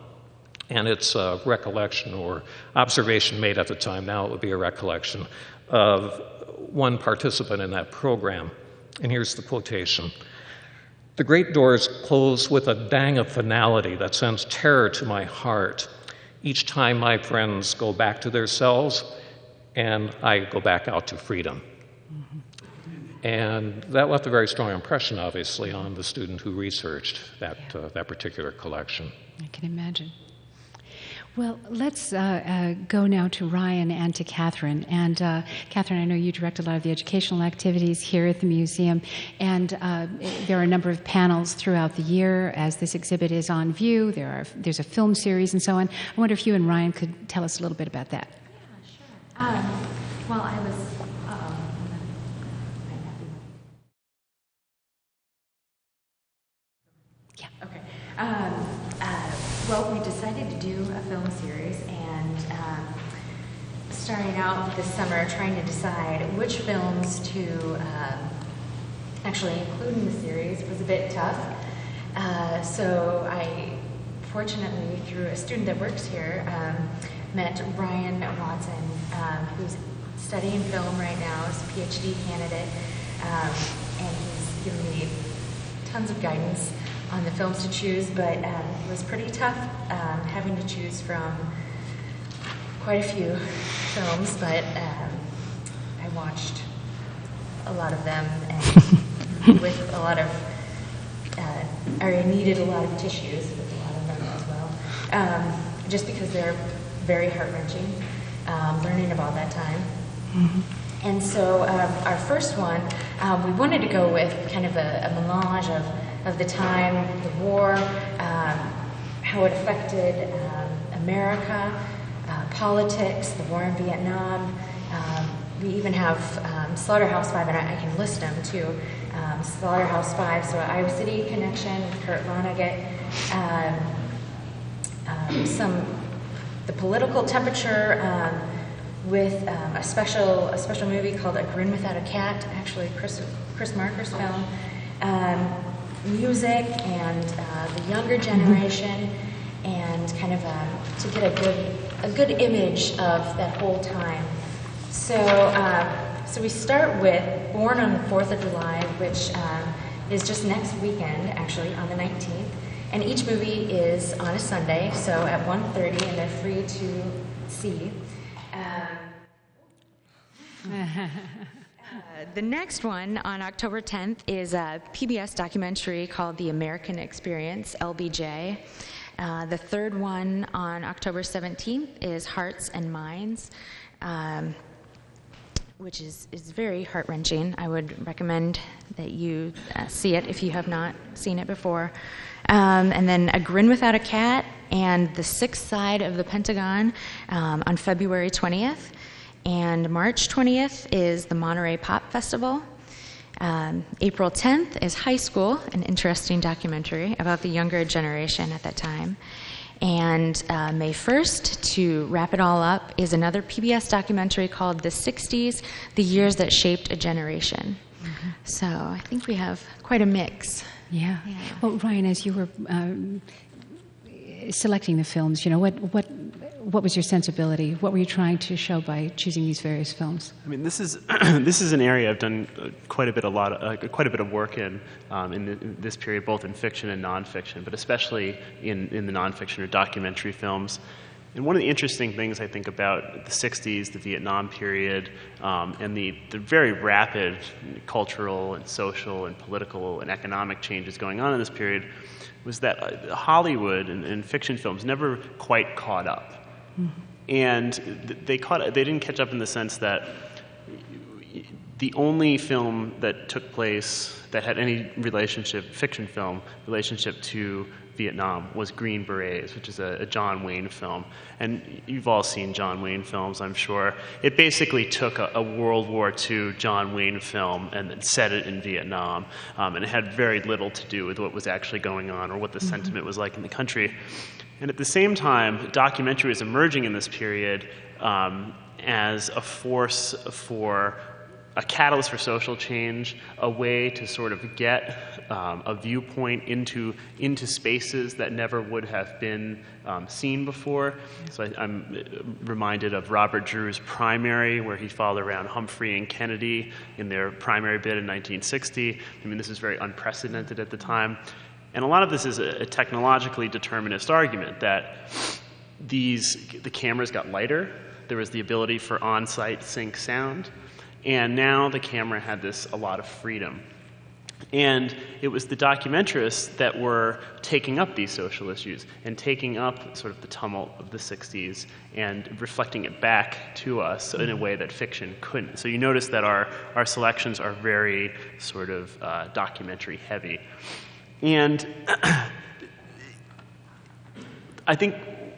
And it's a recollection or observation made at the time, now it would be a recollection, of one participant in that program. And here's the quotation. "The great doors close with a dang of finality that sends terror to my heart. Each time my friends go back to their cells, and I go back out to freedom." And that left a very strong impression, obviously, on the student who researched that, that particular collection. I can imagine. Well, let's go now to Ryan and to Kathrine. And Kathrine, I know you direct a lot of the educational activities here at the museum, and there are a number of panels throughout the year as this exhibit is on view. There's a film series and so on. I wonder if you and Ryan could tell us a little bit about that. Yeah, sure. Well, I was... Yeah. Okay. Well, we decided to do a film series, and starting out this summer trying to decide which films to actually include in the series was a bit tough. So I, fortunately, through a student that works here, met Brian Watson, who's studying film right now, is a PhD candidate, and he's given me tons of guidance on the films to choose, but it was pretty tough having to choose from quite a few films, but I watched a lot of them, and with a lot of, I needed a lot of tissues with a lot of them as well, just because they're very heart-wrenching, learning about that time. Mm-hmm. And so our first one, we wanted to go with kind of a melange of the time, the war, how it affected America, politics, the war in Vietnam. We even have Slaughterhouse-Five, and I can list them too. Slaughterhouse-Five, so Iowa City Connection, Kurt Vonnegut, the political temperature with a special movie called A Grin Without a Cat, actually Chris Marker's film. Music and the younger generation, and kind of to get a good image of that whole time. So we start with Born on the 4th of July, which is just next weekend, actually, on the 19th. And each movie is on a Sunday, so at 1:30, and they're free to see. The next one on October 10th is a PBS documentary called The American Experience, LBJ. The third one on October 17th is Hearts and Minds, which is very heart-wrenching. I would recommend that you see it if you have not seen it before. And then A Grin Without a Cat and The Sixth Side of the Pentagon on February 20th. And March 20th is the Monterey Pop Festival. April 10th is High School, an interesting documentary about the younger generation at that time. And May 1st, to wrap it all up, is another PBS documentary called The 60s, The Years That Shaped a Generation. Mm-hmm. So I think we have quite a mix. Yeah. Well, Ryan, as you were selecting the films, you know, what was your sensibility? What were you trying to show by choosing these various films? I mean, this is this is an area I've done quite a bit of work in this period, both in fiction and nonfiction, but especially in the nonfiction or documentary films. And one of the interesting things I think about the 60s, the Vietnam period, and the very rapid cultural and social and political and economic changes going on in this period was that Hollywood and fiction films never quite caught up. Mm-hmm. And they didn't catch up in the sense that the only film that took place that had any fiction film relationship to Vietnam was Green Berets, which is a John Wayne film. And you've all seen John Wayne films, I'm sure. It basically took a World War II John Wayne film and then set it in Vietnam. And it had very little to do with what was actually going on or what the sentiment was like in the country. And at the same time, documentary was emerging in this period as a force for a catalyst for social change, a way to sort of get a viewpoint into spaces that never would have been seen before. So I'm reminded of Robert Drew's Primary, where he followed around Humphrey and Kennedy in their primary bid in 1960. I mean, this is very unprecedented at the time. And a lot of this is a technologically determinist argument that the cameras got lighter. There was the ability for on-site sync sound. And now the camera had a lot of freedom. And it was the documentarists that were taking up these social issues and taking up sort of the tumult of the 60s and reflecting it back to us in a way that fiction couldn't. So you notice that our selections are very sort of documentary heavy. And I think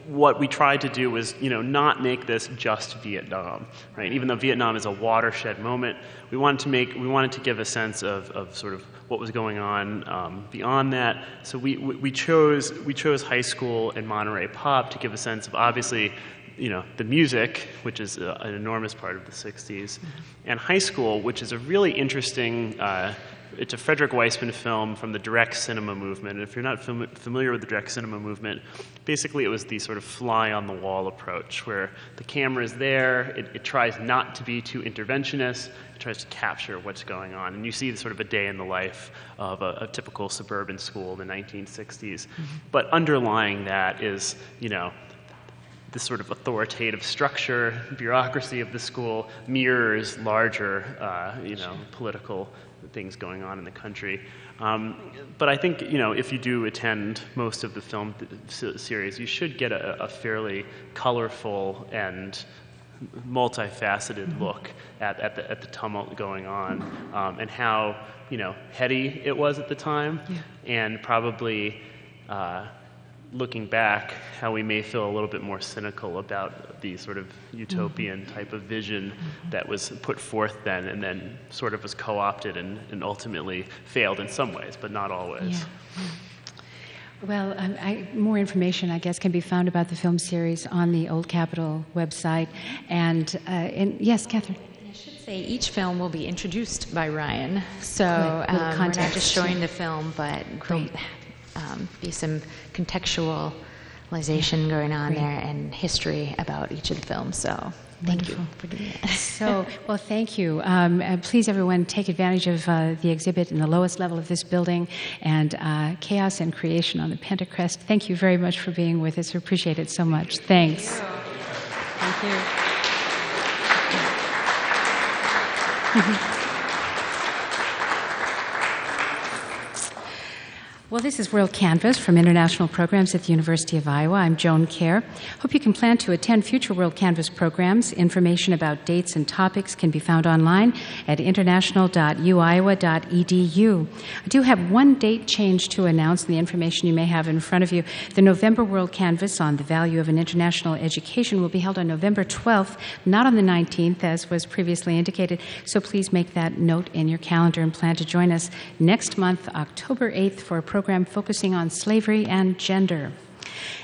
what we tried to do was, not make this just Vietnam, right? Even though Vietnam is a watershed moment, we wanted to give a sense of sort of what was going on beyond that. So we chose high school and Monterey pop to give a sense of, obviously, the music, which is an enormous part of the 60s, and high school, which is a really interesting. It's a Frederick Weissman film from the direct cinema movement. And if you're not familiar with the direct cinema movement, basically it was the sort of fly-on-the-wall approach where the camera is there, it tries not to be too interventionist, it tries to capture what's going on. And you see sort of a day in the life of a typical suburban school in the 1960s. But underlying that is, this sort of authoritative structure, bureaucracy of the school mirrors larger, political things going on in the country. But I think, if you do attend most of the film series, you should get a fairly colorful and multifaceted look at the tumult going on and how, heady it was at the time, and probably looking back, how we may feel a little bit more cynical about the sort of utopian type of vision that was put forth then and then sort of was co-opted and ultimately failed in some ways, but not always. Yeah. Well, more information, I guess, can be found about the film series on the Old Capitol website. And yes, Kathrine. I should say each film will be introduced by Ryan. So we're not just showing the film, but be some contextualization going on there and history about each of the films. So thank you for doing that. So, well, thank you. Please, everyone, take advantage of the exhibit in the lowest level of this building and Chaos and Creation on the Pentacrest. Thank you very much for being with us. We appreciate it so much. Thanks. Thank you. Well, this is WorldCanvass from International Programs at the University of Iowa. I'm Joan Kjaer. Hope you can plan to attend future WorldCanvass programs. Information about dates and topics can be found online at international.uiowa.edu. I do have one date change to announce in the information you may have in front of you. The November WorldCanvass on the value of an international education will be held on November 12th, not on the 19th, as was previously indicated. So please make that note in your calendar and plan to join us next month, October 8th, for a program focusing on slavery and gender.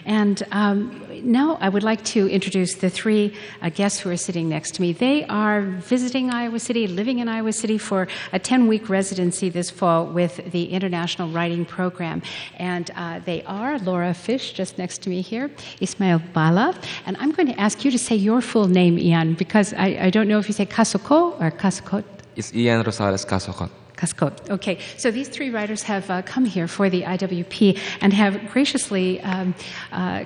And now I would like to introduce the three guests who are sitting next to me. They are visiting Iowa City, living in Iowa City for a 10-week residency this fall with the International Writing Program. And they are Laura Fish, just next to me here, Ismail Bala. And I'm going to ask you to say your full name, Ian, because I don't know if you say Kasoko or Kasokot. It's Ian Rosales Kasokot. Cascot. Okay, so these three writers have come here for the IWP and have graciously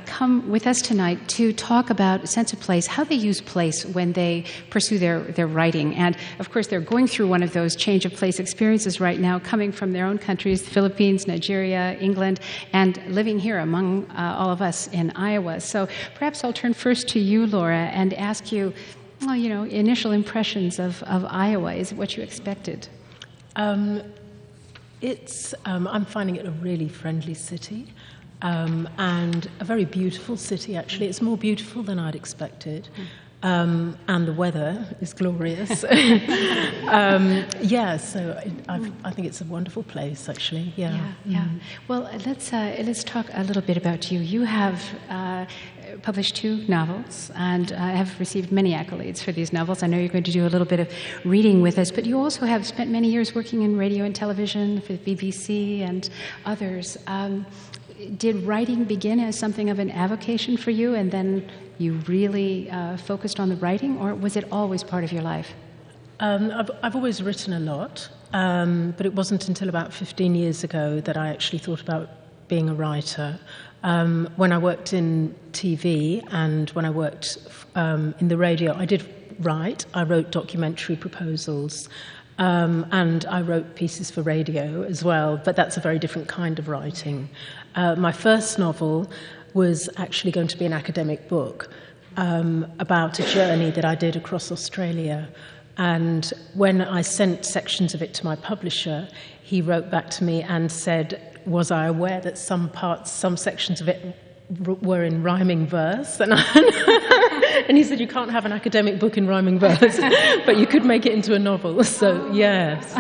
come with us tonight to talk about sense of place, how they use place when they pursue their writing. And, of course, they're going through one of those change of place experiences right now, coming from their own countries, the Philippines, Nigeria, England, and living here among all of us in Iowa. So perhaps I'll turn first to you, Laura, and ask you, well, initial impressions of Iowa. Is it what you expected? I'm finding it a really friendly city and a very beautiful city, actually. It's more beautiful than I'd expected. And the weather is glorious. So I think it's a wonderful place, actually. Yeah. Well, let's talk a little bit about you. You have published 2 novels and have received many accolades for these novels. I know you're going to do a little bit of reading with us, but you also have spent many years working in radio and television for the BBC and others. Did writing begin as something of an avocation for you, and then you really focused on the writing, or was it always part of your life? I've always written a lot, but it wasn't until about 15 years ago that I actually thought about being a writer. When I worked in TV and when I worked in the radio, I did write. I wrote documentary proposals, and I wrote pieces for radio as well, but that's a very different kind of writing. My first novel was actually going to be an academic book about a journey that I did across Australia. And when I sent sections of it to my publisher, he wrote back to me and said, was I aware that some sections of it were in rhyming verse? And he said, you can't have an academic book in rhyming verse, but you could make it into a novel. So, yes.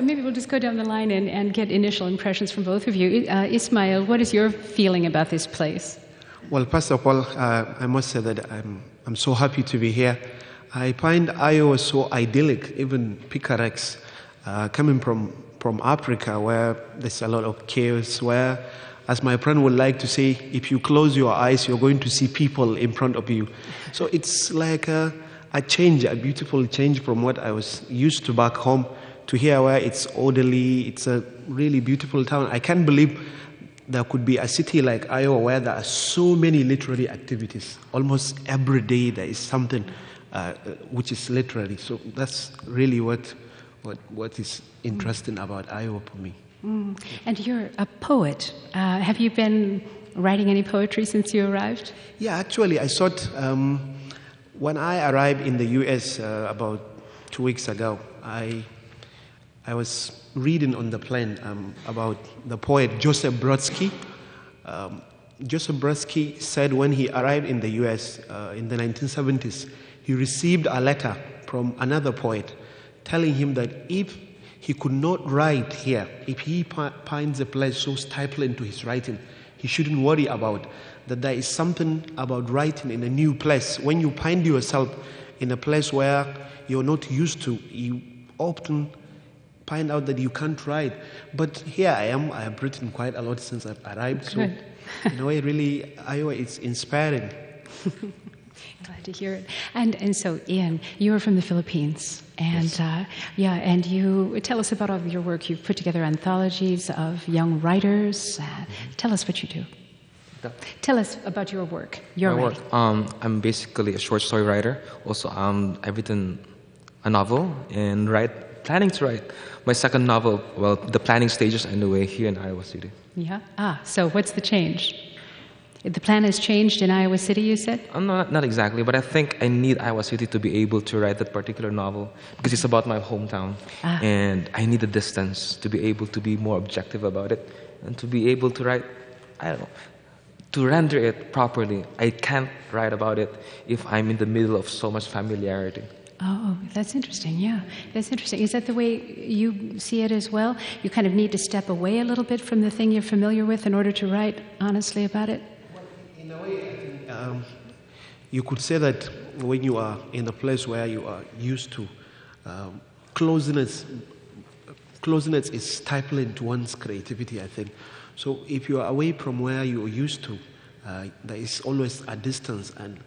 Maybe we'll just go down the line and get initial impressions from both of you. Ismail, what is your feeling about this place? Well, first of all, I must say that I'm so happy to be here. I find Iowa so idyllic, even picturesque, coming from Africa, where there's a lot of chaos, where, as my friend would like to say, if you close your eyes, you're going to see people in front of you. So it's like a change, a beautiful change from what I was used to back home to here, where it's orderly. It's a really beautiful town. I can't believe there could be a city like Iowa where there are so many literary activities. Almost every day there is something which is literary. So that's really what is interesting about Iowa for me. And you're a poet. Have you been writing any poetry since you arrived? Yeah, actually, I thought when I arrived in the U.S. About 2 weeks ago, I was reading on the plane about the poet Joseph Brodsky. Joseph Brodsky said when he arrived in the U.S. In the 1970s, he received a letter from another poet telling him that if he could not write here, if he finds a place so stifling to his writing, he shouldn't worry about that. There is something about writing in a new place. When you find yourself in a place where you're not used to, you often find out that you can't write. But here I am. I have written quite a lot since I've arrived. So, in a way, really, Iowa is inspiring. Glad to hear it. And so, Ian, you are from the Philippines. And yes. And you tell us about all of your work. You've put together anthologies of young writers. Tell us what you do. Tell us about your work. My work. I'm basically a short story writer. Also, I've written a novel and planning to write my second novel. Well, the planning stages are underway here in Iowa City. Yeah. So what's the change? The plan has changed in Iowa City, you said? Not exactly, but I think I need Iowa City to be able to write that particular novel because it's about my hometown. And I need a distance to be able to be more objective about it and to be able to write, to render it properly. I can't write about it if I'm in the middle of so much familiarity. Oh, that's interesting. Yeah, that's interesting. Is that the way you see it as well? You kind of need to step away a little bit from the thing you're familiar with in order to write honestly about it? In a way, I think you could say that when you are in a place where you are used to, closeness is stifling to one's creativity, I think. So if you are away from where you are used to, there is always a distance, and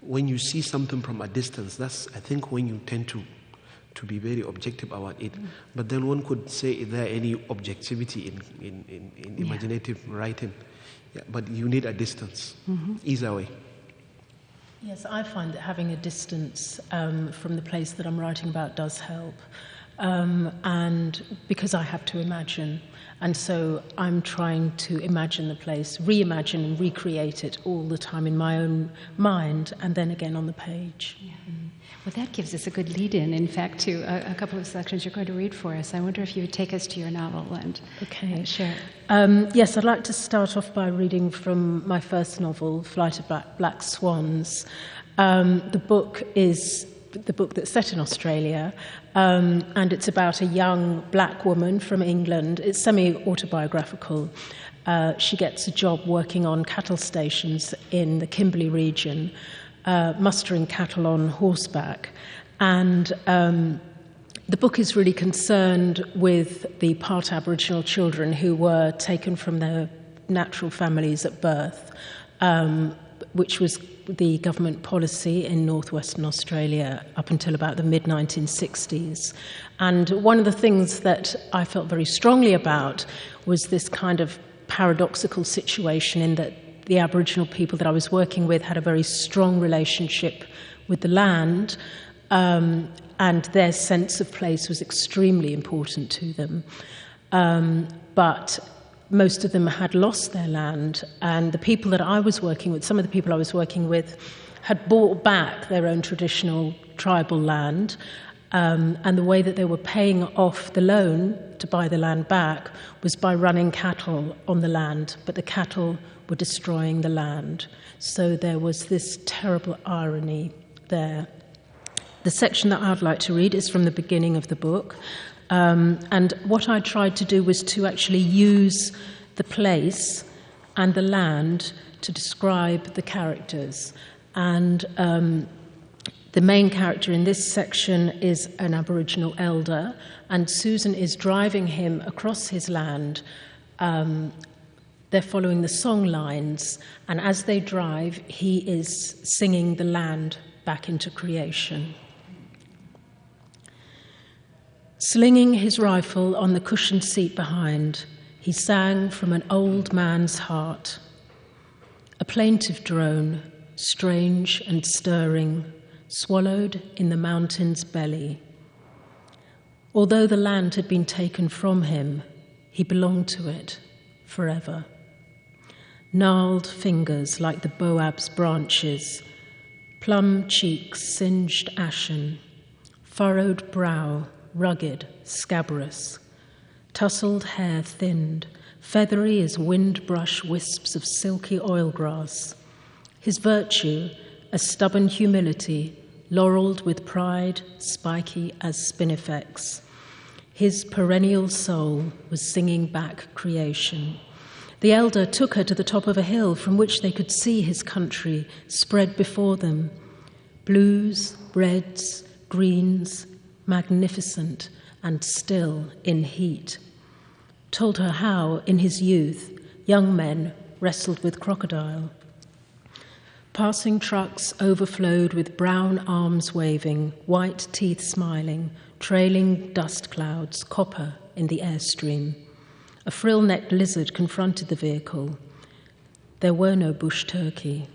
when you see something from a distance, that's, I think, when you tend to be very objective about it. But then one could say, is there any objectivity in imaginative writing? Yeah, but you need a distance, either way. Yes, I find that having a distance from the place that I'm writing about does help. And because I have to imagine. And so I'm trying to imagine the place, reimagine and recreate it all the time in my own mind, and then again on the page. Yeah. Well, that gives us a good lead-in, fact, to a couple of sections you're going to read for us. I wonder if you would take us to your novel and share. Yes, I'd like to start off by reading from my first novel, Flight of Black Swans. The book is the book that's set in Australia, and it's about a young black woman from England. It's semi-autobiographical. She gets a job working on cattle stations in the Kimberley region, mustering cattle on horseback. And the book is really concerned with the part Aboriginal children who were taken from their natural families at birth, which was the government policy in northwestern Australia up until about the mid-1960s. And one of the things that I felt very strongly about was this kind of paradoxical situation in that the Aboriginal people that I was working with had a very strong relationship with the land, and their sense of place was extremely important to them. But most of them had lost their land, and the people that I was working with, some of the people I was working with, had bought back their own traditional tribal land, and the way that they were paying off the loan to buy the land back was by running cattle on the land, but the cattle were destroying the land. So there was this terrible irony there. The section that I'd like to read is from the beginning of the book. And what I tried to do was to actually use the place and the land to describe the characters. And the main character in this section is an Aboriginal elder, and Susan is driving him across his land. They're following the song lines, and as they drive, he is singing the land back into creation. Slinging his rifle on the cushioned seat behind, he sang from an old man's heart. A plaintive drone, strange and stirring, swallowed in the mountain's belly. Although the land had been taken from him, he belonged to it forever. Gnarled fingers like the boab's branches, plum cheeks singed ashen, furrowed brow rugged, scabrous, tousled hair thinned, feathery as wind-brush wisps of silky oilgrass. His virtue, a stubborn humility, laurelled with pride, spiky as spinifex. His perennial soul was singing back creation. The elder took her to the top of a hill from which they could see his country spread before them. Blues, reds, greens, magnificent and still in heat. Told her how, in his youth, young men wrestled with crocodile. Passing trucks overflowed with brown arms waving, white teeth smiling, trailing dust clouds, copper in the airstream. A frill-necked lizard confronted the vehicle. There were no bush turkey.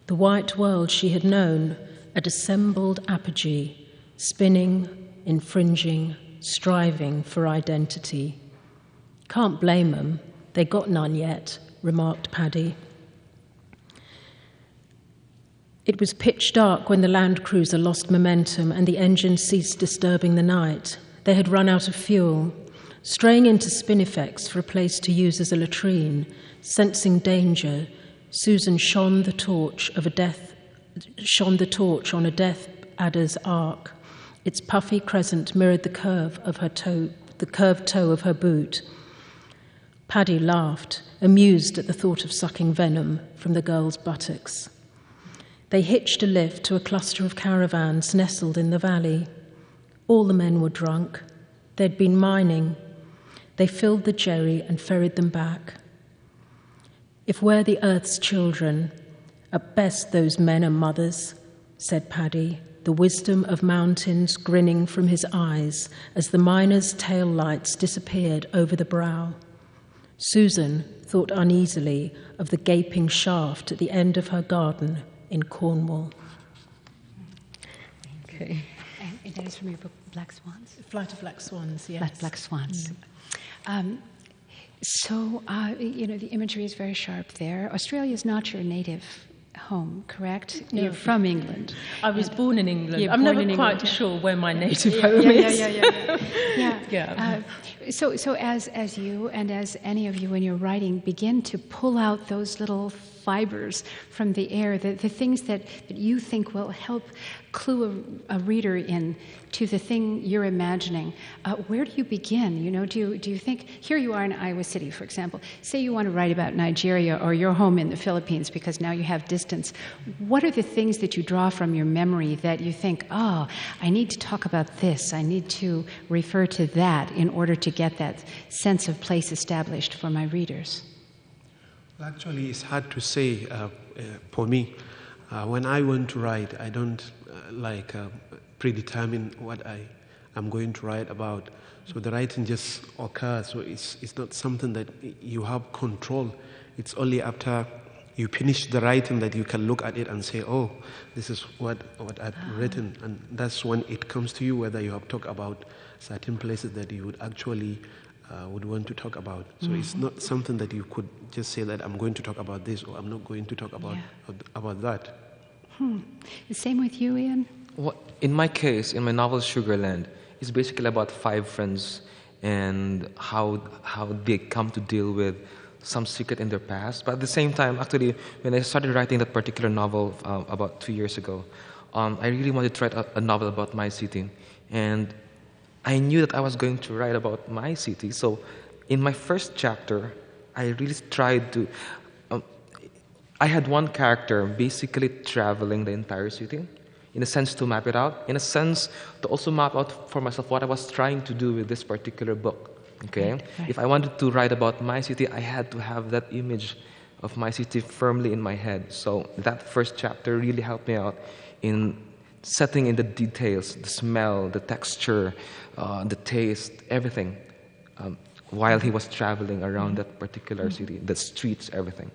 The white world she had known, a dissembled apogee, spinning, infringing, striving for identity. Can't blame them, they got none yet, remarked Paddy. It was pitch dark when the Land Cruiser lost momentum and the engine ceased disturbing the night. They had run out of fuel. Straying into Spinifex for a place to use as a latrine, sensing danger, Susan shone the torch on a death adder's arc. Its puffy crescent mirrored the curved toe of her boot. Paddy laughed, amused at the thought of sucking venom from the girl's buttocks. They hitched a lift to a cluster of caravans nestled in the valley. All the men were drunk. They'd been mining. They filled the jerry and ferried them back. If we're the Earth's children, At best, those men are mothers, said Paddy, the wisdom of mountains grinning from his eyes as the miner's tail lights disappeared over the brow. Susan thought uneasily of the gaping shaft at the end of her garden in Cornwall. Okay. And that is from your book, Black Swans? Flight of Black Swans, yes. Black Swans. So, the imagery is very sharp there. Australia is not your native home, correct? No. You're from England. I was born in England. I'm never quite sure where my native home is. Yeah. So as you and as any of you in your writing begin to pull out those little fibers from the air, the things that you think will help clue a reader in to the thing you're imagining, where do you begin? Do you think, here you are in Iowa City, for example, say you want to write about Nigeria or your home in the Philippines because now you have distance. What are the things that you draw from your memory that you think, I need to talk about this, I need to refer to that in order to get that sense of place established for my readers? Well, actually, it's hard to say for me. When I want to write, I don't predetermine what I am going to write about. So the writing just occurs. So it's not something that you have control. It's only after you finish the writing that you can look at it and say, oh, this is what I've written. And that's when it comes to you, whether you have talked about certain places that you would actually would want to talk about. So it's not something that you could just say that I'm going to talk about this or I'm not going to talk about that. The same with you, Ian? Well, in my case, in my novel Sugarland, it's basically about 5 friends and how they come to deal with some secret in their past. But at the same time, actually, when I started writing that particular novel about 2 years ago, I really wanted to write a novel about my city. And I knew that I was going to write about my city. So in my first chapter, I really tried to... I had one character basically traveling the entire city, in a sense to map it out, in a sense to also map out for myself what I was trying to do with this particular book. Okay? Right. If I wanted to write about my city, I had to have that image of my city firmly in my head. So that first chapter really helped me out in setting in the details, the smell, the texture, the taste, everything, while he was traveling around that particular city, the streets, everything.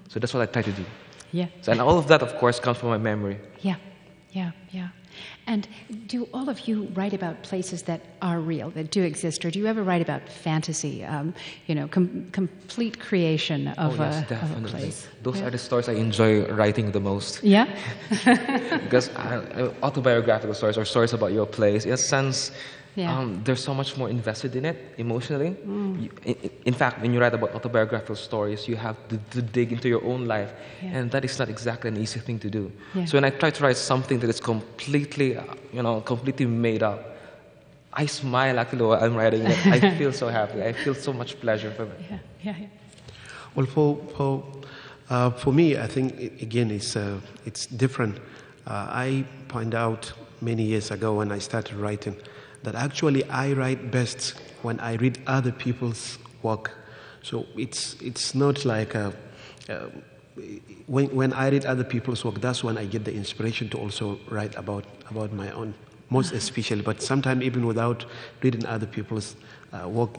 So that's what I try to do. Yeah. So, and all of that, of course, comes from my memory. Yeah. And do all of you write about places that are real, that do exist, or do you ever write about fantasy, complete creation of, yes, of a place? Those are the stories I enjoy writing the most. Yeah? Because autobiographical stories or stories about your place, in a sense, there's so much more invested in it emotionally. In fact, when you write about autobiographical stories, you have to dig into your own life, and that is not exactly an easy thing to do. So when I try to write something that is completely, completely made up, I smile actually while I'm writing it. I feel so happy. I feel so much pleasure from it. Well, for me, I think again it's different. I found out many years ago when I started writing that actually I write best when I read other people's work. So it's not like when I read other people's work, that's when I get the inspiration to also write about my own, most especially. But sometimes even without reading other people's work,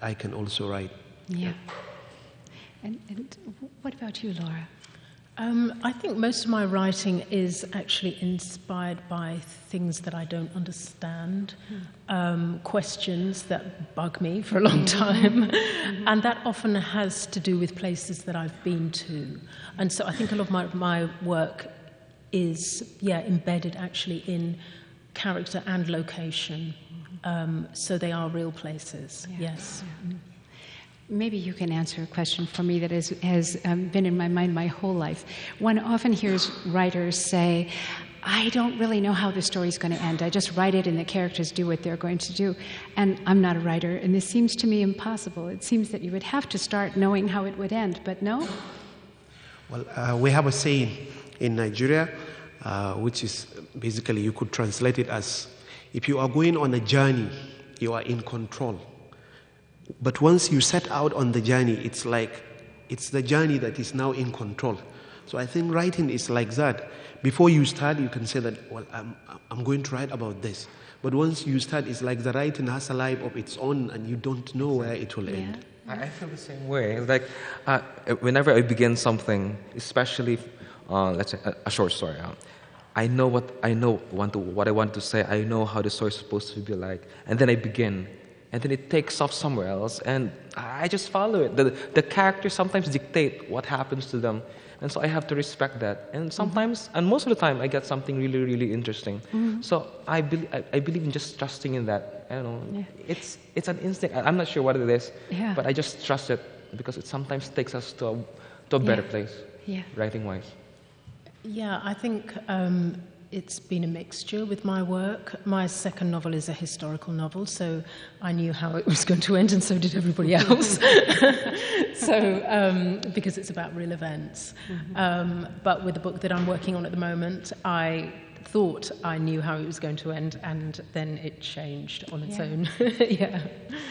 I can also write. Yeah. And what about you, Laura? I think most of my writing is actually inspired by things that I don't understand, questions that bug me for a long time, and that often has to do with places that I've been to. And so I think a lot of my work is, embedded actually in character and location. So they are real places, yes. Maybe you can answer a question for me that has been in my mind my whole life. One often hears writers say, I don't really know how the story's going to end. I just write it and the characters do what they're going to do. And I'm not a writer, and this seems to me impossible. It seems that you would have to start knowing how it would end, but no? Well, we have a saying in Nigeria, which is basically you could translate it as, if you are going on a journey, you are in control. But once you set out on the journey, it's like it's the journey that is now in control. So I think writing is like that. Before you start, you can say that, well, I'm going to write about this. But once you start, it's like the writing has a life of its own, and you don't know where it will end. I feel the same way. It's like whenever I begin something, especially let's say a short story, I know what I want to say. I know how the story is supposed to be like, and then I begin, and then it takes off somewhere else, and I just follow it. The characters sometimes dictate what happens to them, and so I have to respect that. And sometimes, and most of the time, I get something really, really interesting. So I believe in just trusting in that. I don't know. It's an instinct. I'm not sure what it is, but I just trust it because it sometimes takes us to a better place, writing-wise. Yeah, I think it's been a mixture with my work. My second novel is a historical novel, so I knew how it was going to end, and so did everybody else. So, because it's about real events. But with the book that I'm working on at the moment, I thought I knew how it was going to end, and then it changed on its own.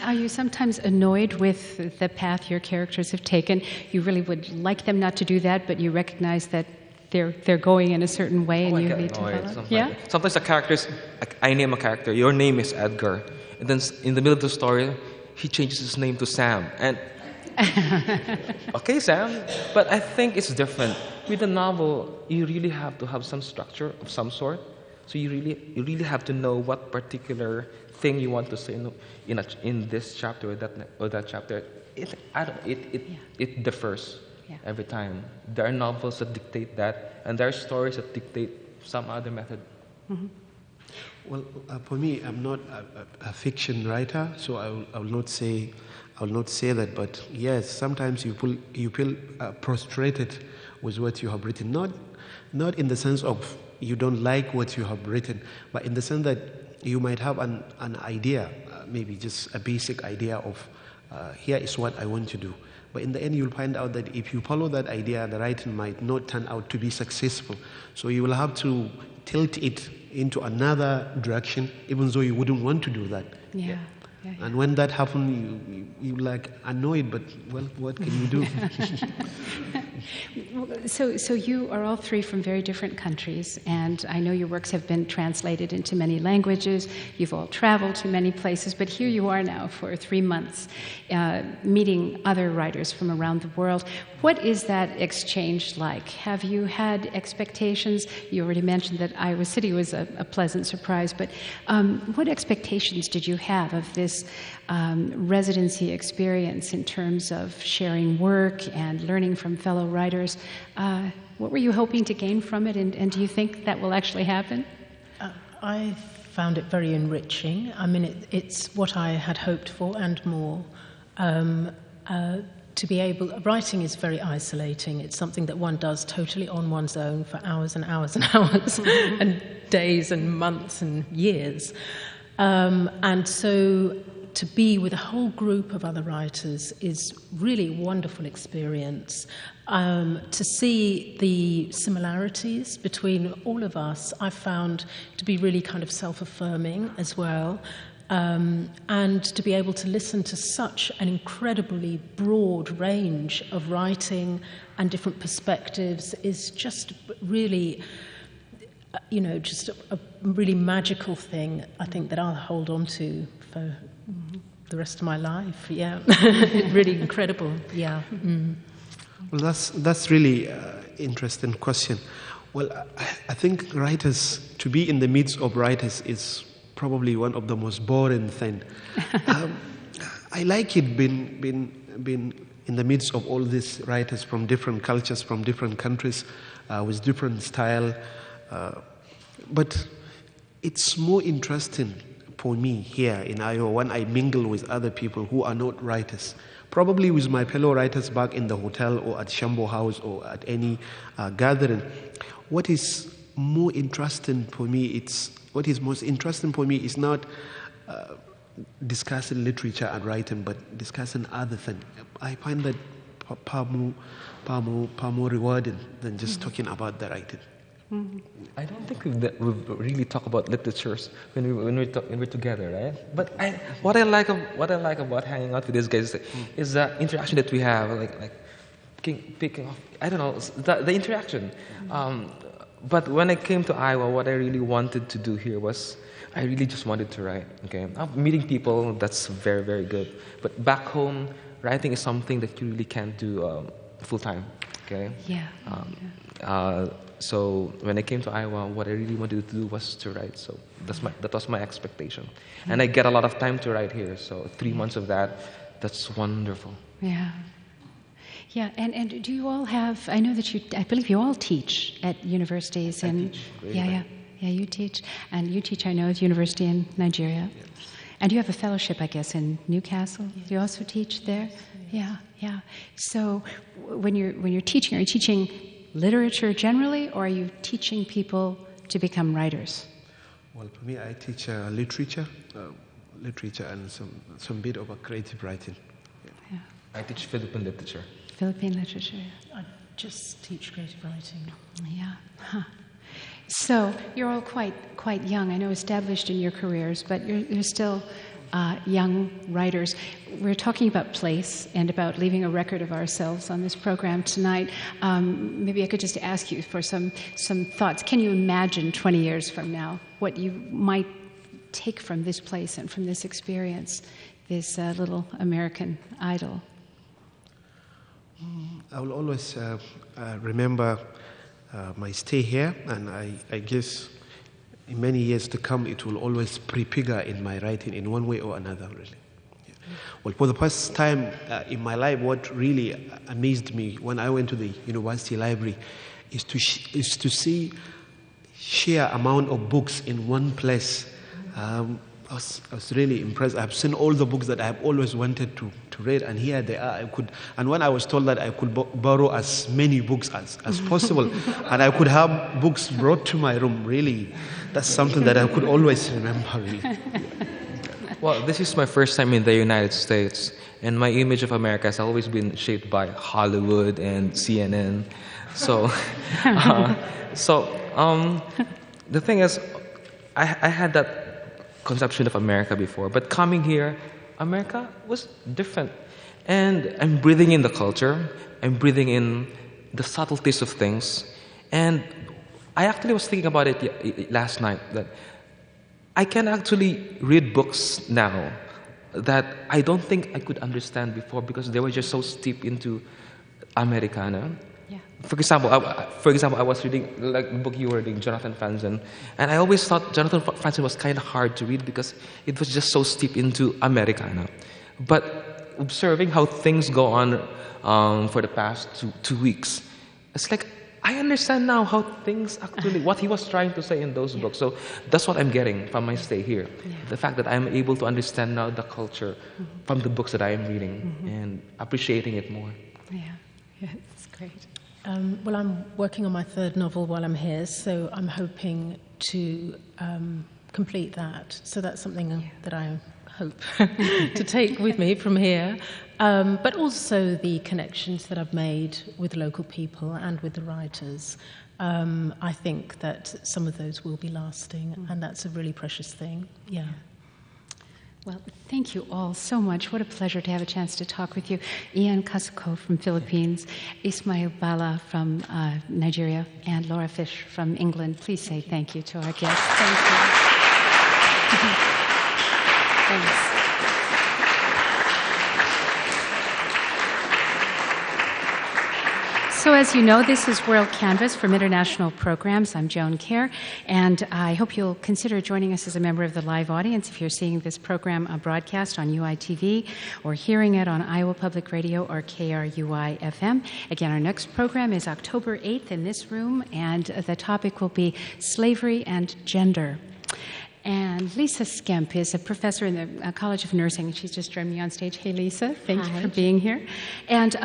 Are you sometimes annoyed with the path your characters have taken? You really would like them not to do that, but you recognize that they're going in a certain way, and you need to follow. Sometimes the characters, I name a character. Your name is Edgar, and then in the middle of the story, he changes his name to Sam, and okay, Sam. But I think it's different. With a novel, you really have to have some structure of some sort. So you really have to know what particular thing you want to say in this chapter or that chapter. It differs every time. There are novels that dictate that, and there are stories that dictate some other method. Well, for me, I'm not a fiction writer, so I will not say that. But yes, sometimes you feel frustrated with what you have written. Not in the sense of you don't like what you have written, but in the sense that you might have an idea, maybe just a basic idea of here is what I want to do. But in the end, you'll find out that if you follow that idea, the writing might not turn out to be successful. So you will have to tilt it into another direction, even though you wouldn't want to do that. And when that happens, you like annoyed, but well, what can you do? So you are all three from very different countries, and I know your works have been translated into many languages. You've all traveled to many places, but here you are now for 3 months, meeting other writers from around the world. What is that exchange like? Have you had expectations? You already mentioned that Iowa City was a pleasant surprise, but what expectations did you have of this residency experience in terms of sharing work and learning from fellow writers? What were you hoping to gain from it, and do you think that will actually happen? I found it very enriching. I mean, it's what I had hoped for and more. To be able, writing is very isolating. It's something that one does totally on one's own for hours and hours and hours, and days and months and years. And so to be with a whole group of other writers is really a wonderful experience. To see the similarities between all of us, I found to be really kind of self-affirming as well. And to be able to listen to such an incredibly broad range of writing and different perspectives is just really, just a really magical thing, I think, that I'll hold on to for the rest of my life. Really incredible. Well, that's really interesting question. Well, I think writers, to be in the midst of writers is probably one of the most boring thing. I like it being in the midst of all these writers from different cultures, from different countries, with different style. But it's more interesting for me here in Iowa when I mingle with other people who are not writers. Probably with my fellow writers back in the hotel or at Shambo House or at any gathering. What is more interesting for me, what is most interesting for me is not discussing literature and writing, but discussing other things. I find that far more rewarding than just talking about the writing. I don't think we've really talked about literatures when we're together, right? But what I like about hanging out with these guys is the interaction that we have. Like picking up, I don't know, the interaction. But when I came to Iowa, what I really wanted to do here was, I really just wanted to write, okay? Meeting people, that's very, very good. But back home, writing is something that you really can't do full-time, okay? Yeah. So when I came to Iowa, what I really wanted to do was to write. So that was my expectation. And I get a lot of time to write here. So 3 months of that, that's wonderful. Yeah. Yeah, and do you all have, I know that I believe you all teach at universities. I teach. Yeah, you teach. And you teach, I know, at university in Nigeria. Yes. And you have a fellowship, I guess, in Newcastle. Yes. You also teach there? Yes. Yeah. So when you're teaching, are you teaching literature generally, or are you teaching people to become writers? Well, for me, I teach literature and some bit of a creative writing. Yeah. I teach Philippine literature. Philippine literature. I just teach creative writing. Yeah. Huh. So you're all quite young. I know established in your careers, but you're still young writers. We're talking about place and about leaving a record of ourselves on this program tonight. Maybe I could just ask you for some thoughts. Can you imagine 20 years from now what you might take from this place and from this experience, this little American Idol? I will always remember my stay here, and I guess in many years to come it will always prefigure in my writing in one way or another, really. Yeah. Well, for the first time in my life, what really amazed me when I went to the university library is to see sheer amount of books in one place. I was really impressed. I've seen all the books that I've always wanted to read, and here they are. And when I was told that I could borrow as many books as possible, and I could have books brought to my room, really, that's something that I could always remember, really. Well, this is my first time in the United States, and my image of America has always been shaped by Hollywood and CNN. So, the thing is, I had that conception of America before, but coming here, America was different. And I'm breathing in the culture, I'm breathing in the subtleties of things. And I actually was thinking about it last night, that I can actually read books now that I don't think I could understand before because they were just so steep into Americana. Yeah. For example, I was reading like the book you were reading, Jonathan Franzen, and I always thought Jonathan Franzen was kind of hard to read because it was just so steep into Americana. But observing how things go on for the past two weeks, it's like I understand now how things actually, what he was trying to say in those books. So that's what I'm getting from my stay here. Yeah. The fact that I'm able to understand now the culture from the books that I am reading and appreciating it more. Yeah, it's great. Well, I'm working on my third novel while I'm here, so I'm hoping to complete that. So that's something that I hope to take with me from here. But also the connections that I've made with local people and with the writers. I think that some of those will be lasting, and that's a really precious thing. Yeah. Well, thank you all so much. What a pleasure to have a chance to talk with you. Ian Kasuko from Philippines, Ismail Bala from Nigeria, and Laura Fish from England. Please say thank you to our guests. Thank you. Thanks. So as you know, this is WorldCanvass from International Programs. I'm Joan Kjaer, and I hope you'll consider joining us as a member of the live audience if you're seeing this program broadcast on UITV or hearing it on Iowa Public Radio or KRUI-FM. Again, our next program is October 8th in this room, and the topic will be slavery and gender. And Lisa Skemp is a professor in the College of Nursing. She's just joined me on stage. Hey, Lisa. Thank you for being here. And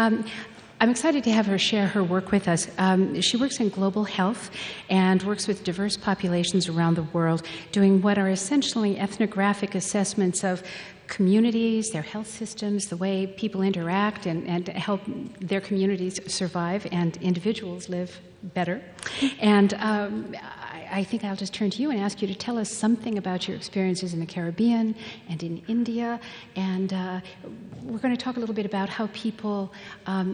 I'm excited to have her share her work with us. She works in global health and works with diverse populations around the world, doing what are essentially ethnographic assessments of communities, their health systems, the way people interact, and help their communities survive and individuals live better. And I think I'll just turn to you and ask you to tell us something about your experiences in the Caribbean and in India. And we're going to talk a little bit about how people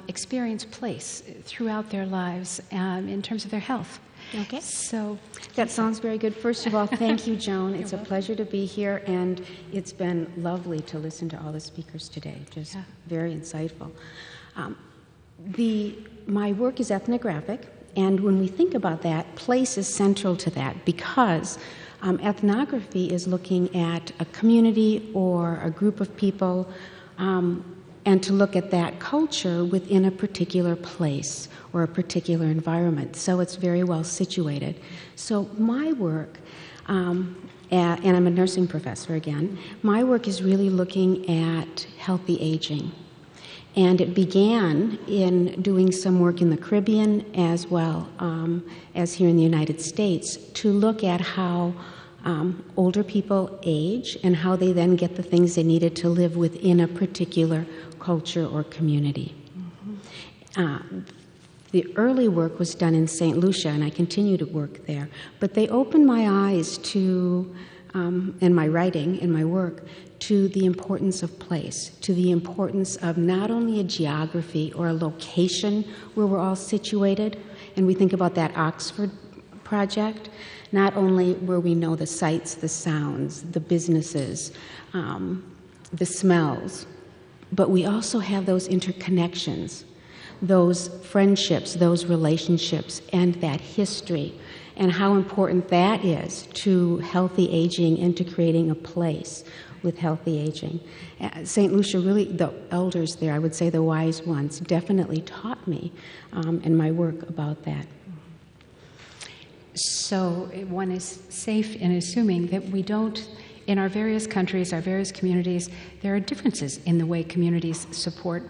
experience place throughout their lives in terms of their health. Okay. So that sounds very good. First of all, thank you, Joan. It's a pleasure to be here, and it's been lovely to listen to all the speakers today. Just very insightful. My work is ethnographic, and when we think about that, place is central to that because ethnography is looking at a community or a group of people and to look at that culture within a particular place or a particular environment. So it's very well situated. So my work, and I'm a nursing professor again, my work is really looking at healthy aging. And it began in doing some work in the Caribbean as well as here in the United States to look at how older people age and how they then get the things they needed to live within a particular culture or community. The early work was done in St. Lucia, and I continue to work there. But they opened my eyes to, in my writing, in my work, to the importance of place, to the importance of not only a geography or a location where we're all situated, and we think about that Oxford project, not only where we know the sights, the sounds, the businesses, the smells, but we also have those interconnections, those friendships, those relationships, and that history, and how important that is to healthy aging and to creating a place with healthy aging. St. Lucia, really, the elders there, I would say the wise ones, definitely taught me in my work about that. So one is safe in assuming that we don't, in our various countries, our various communities, there are differences in the way communities support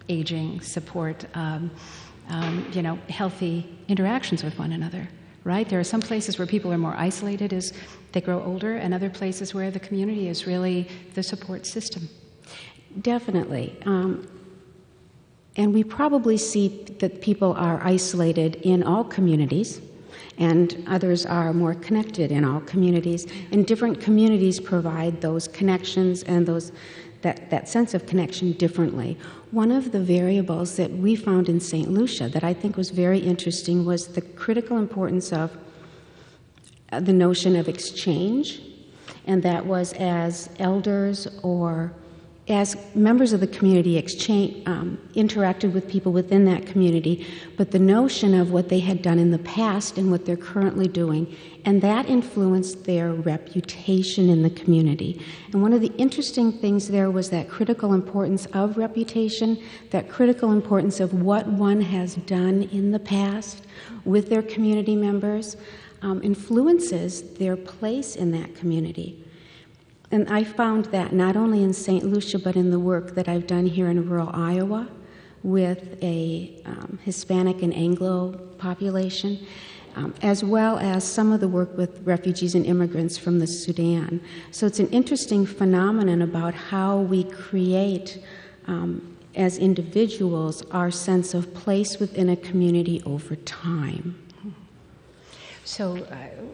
aging, support healthy interactions with one another, right? There are some places where people are more isolated as they grow older, and other places where the community is really the support system. Definitely. And we probably see that people are isolated in all communities, and others are more connected in all communities. And different communities provide those connections and that sense of connection differently. One of the variables that we found in St. Lucia that I think was very interesting was the critical importance of the notion of exchange, and that was as elders or as members of the community interacted with people within that community, but the notion of what they had done in the past and what they're currently doing, and that influenced their reputation in the community. And one of the interesting things there was that critical importance of reputation, that critical importance of what one has done in the past with their community members, influences their place in that community. And I found that not only in St. Lucia, but in the work that I've done here in rural Iowa with a Hispanic and Anglo population, as well as some of the work with refugees and immigrants from the Sudan. So it's an interesting phenomenon about how we create, as individuals, our sense of place within a community over time. So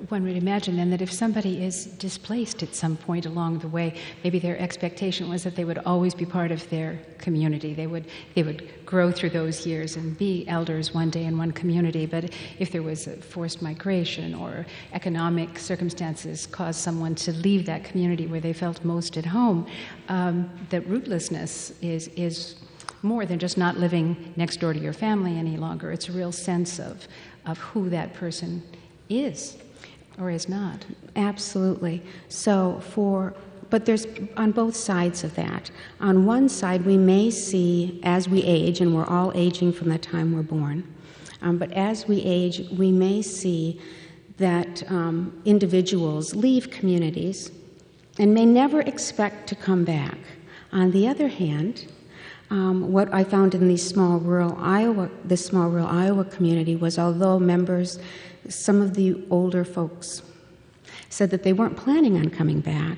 one would imagine then that if somebody is displaced at some point along the way, maybe their expectation was that they would always be part of their community. They would grow through those years and be elders one day in one community. But if there was a forced migration or economic circumstances caused someone to leave that community where they felt most at home, that rootlessness is more than just not living next door to your family any longer. It's a real sense of who that person is or is not. Absolutely. But there's on both sides of that. On one side, we may see as we age, and we're all aging from the time we're born, but as we age, we may see that individuals leave communities and may never expect to come back. On the other hand, what I found in this small rural Iowa community was, although some of the older folks said that they weren't planning on coming back,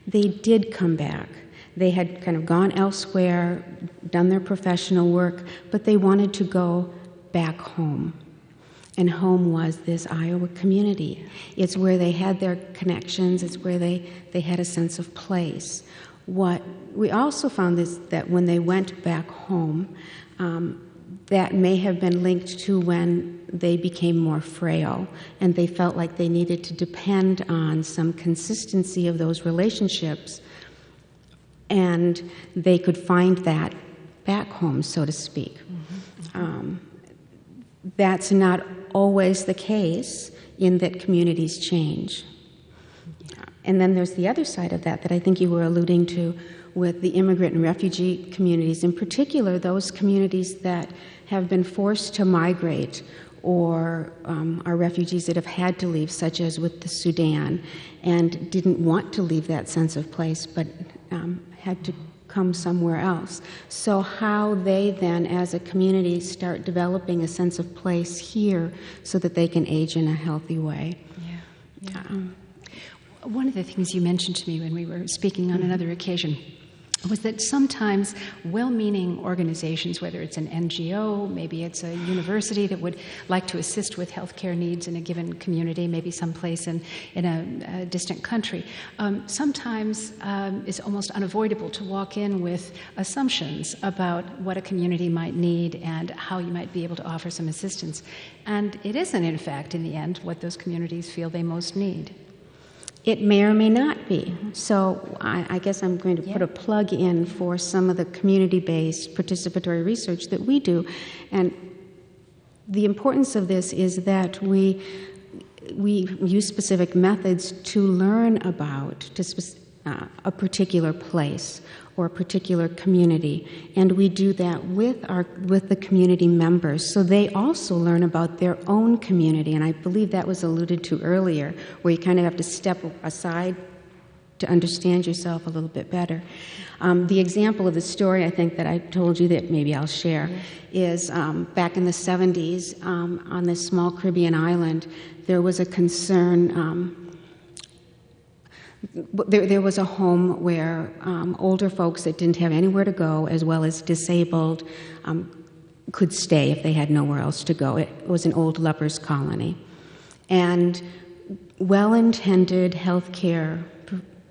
they did come back. They had kind of gone elsewhere, done their professional work, but they wanted to go back home. And home was this Iowa community. It's where they had their connections. It's where they had a sense of place. What we also found is that when they went back home, that may have been linked to when they became more frail and they felt like they needed to depend on some consistency of those relationships, and they could find that back home, so to speak. That's not always the case in that communities change. And then there's the other side of that I think you were alluding to with the immigrant and refugee communities, in particular those communities that have been forced to migrate or are refugees that have had to leave, such as with the Sudan, and didn't want to leave that sense of place but had to come somewhere else. So how they then, as a community, start developing a sense of place here so that they can age in a healthy way. One of the things you mentioned to me when we were speaking on another occasion was that sometimes well-meaning organizations, whether it's an NGO, maybe it's a university that would like to assist with healthcare needs in a given community, maybe someplace in a distant country, sometimes it's almost unavoidable to walk in with assumptions about what a community might need and how you might be able to offer some assistance. And it isn't, in fact, in the end, what those communities feel they most need. It may or may not be. So I guess I'm going to put a plug in for some of the community-based participatory research that we do. And the importance of this is that we use specific methods to learn about a particular place or a particular community, and we do that with the community members, so they also learn about their own community. And I believe that was alluded to earlier, where you kind of have to step aside to understand yourself a little bit better. The example of the story I think that I told you that maybe I'll share is back in the 70s on this small Caribbean island, there was a concern. There was a home where older folks that didn't have anywhere to go, as well as disabled, could stay if they had nowhere else to go. It was an old lepers colony. And well-intended healthcare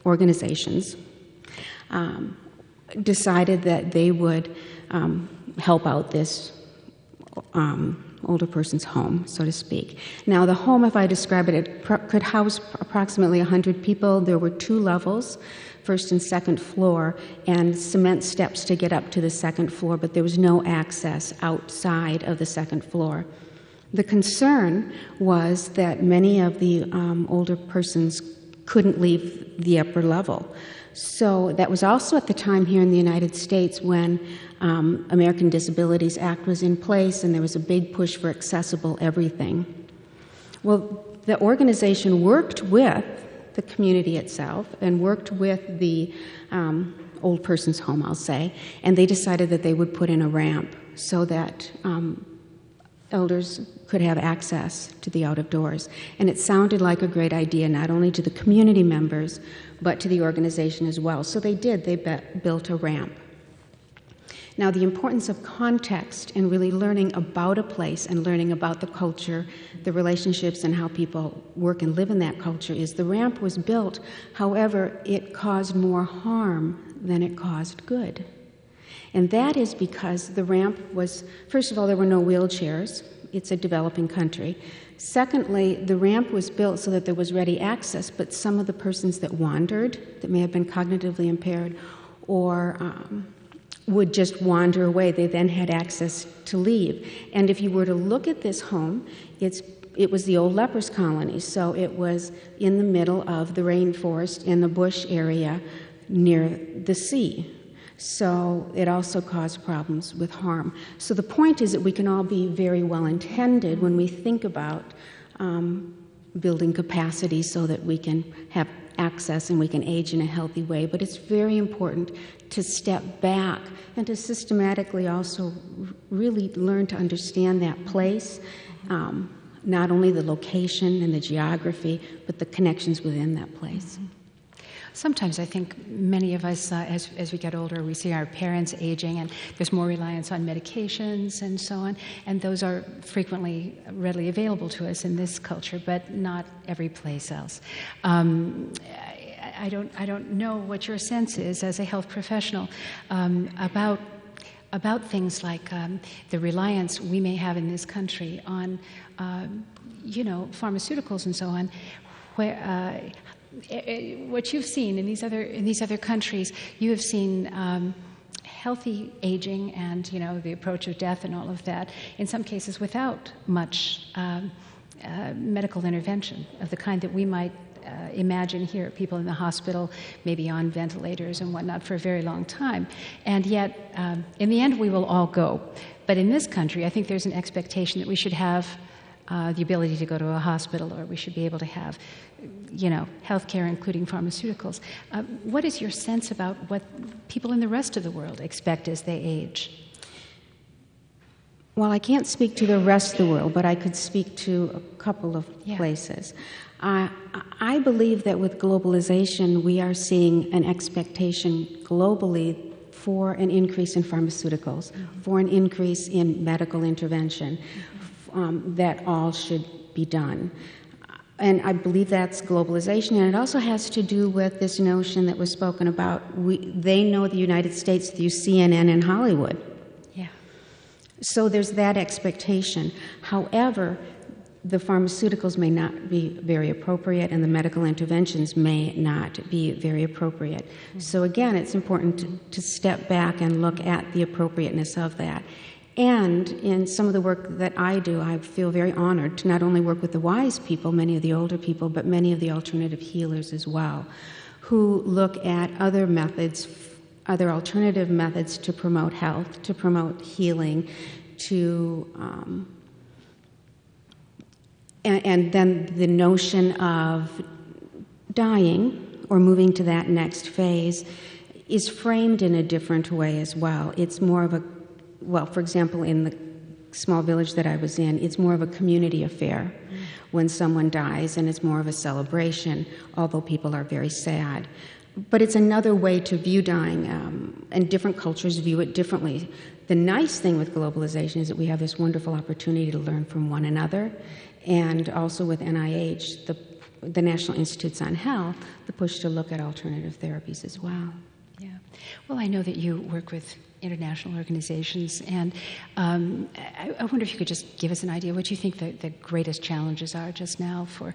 organizations decided that they would help out this older person's home, so to speak. Now, the home, if I describe it, could house approximately 100 people. There were 2 levels, first and second floor, and cement steps to get up to the second floor, but there was no access outside of the second floor. The concern was that many of the older persons couldn't leave the upper level. So that was also at the time here in the United States when American Disabilities Act was in place and there was a big push for accessible everything. Well, the organization worked with the community itself and worked with the old person's home, I'll say, and they decided that they would put in a ramp so that elders could have access to the out of doors. And it sounded like a great idea, not only to the community members, but to the organization as well. So they did. They built a ramp. Now, the importance of context and really learning about a place and learning about the culture, the relationships, and how people work and live in that culture is the ramp was built. However, it caused more harm than it caused good. And that is because the ramp was, first of all, there were no wheelchairs. It's a developing country. Secondly, the ramp was built so that there was ready access, but some of the persons that wandered, that may have been cognitively impaired, or would just wander away, they then had access to leave. And if you were to look at this home, it was the old lepers colony, so it was in the middle of the rainforest in the bush area near the sea. So it also caused problems with harm. So the point is that we can all be very well intended when we think about building capacity so that we can have access and we can age in a healthy way. But it's very important to step back and to systematically also really learn to understand that place, not only the location and the geography, but the connections within that place. Sometimes I think many of us, as we get older, we see our parents aging, and there's more reliance on medications and so on, and those are frequently readily available to us in this culture, but not every place else. I don't know what your sense is as a health professional about things like the reliance we may have in this country on, pharmaceuticals and so on. Where, what you've seen in these other countries, you have seen healthy aging and the approach of death and all of that. In some cases, without much medical intervention of the kind that we might imagine here, people in the hospital, maybe on ventilators and whatnot for a very long time. And yet, in the end, we will all go. But in this country, I think there's an expectation that we should have the ability to go to a hospital, or we should be able to have, health care, including pharmaceuticals. What is your sense about what people in the rest of the world expect as they age? Well, I can't speak to the rest of the world, but I could speak to a couple of places. I believe that with globalization, we are seeing an expectation globally for an increase in pharmaceuticals, for an increase in medical intervention, that all should be done. And I believe that's globalization, and it also has to do with this notion that was spoken about. They know the United States through CNN and Hollywood. Yeah. So there's that expectation. However, the pharmaceuticals may not be very appropriate, and the medical interventions may not be very appropriate. So again, it's important to step back and look at the appropriateness of that. And in some of the work that I do, I feel very honored to not only work with the wise people, many of the older people, but many of the alternative healers as well, who look at other methods, other alternative methods to promote health, to promote healing, to and then the notion of dying or moving to that next phase is framed in a different way as well. It's more of a, well, for example, in the small village that I was in, it's more of a community affair when someone dies, and it's more of a celebration, although people are very sad. But it's another way to view dying, and different cultures view it differently. The nice thing with globalization is that we have this wonderful opportunity to learn from one another, and also with NIH, the National Institutes on Health, the push to look at alternative therapies as well. Yeah. Well, I know that you work with international organizations, and I wonder if you could just give us an idea what you think the greatest challenges are just now for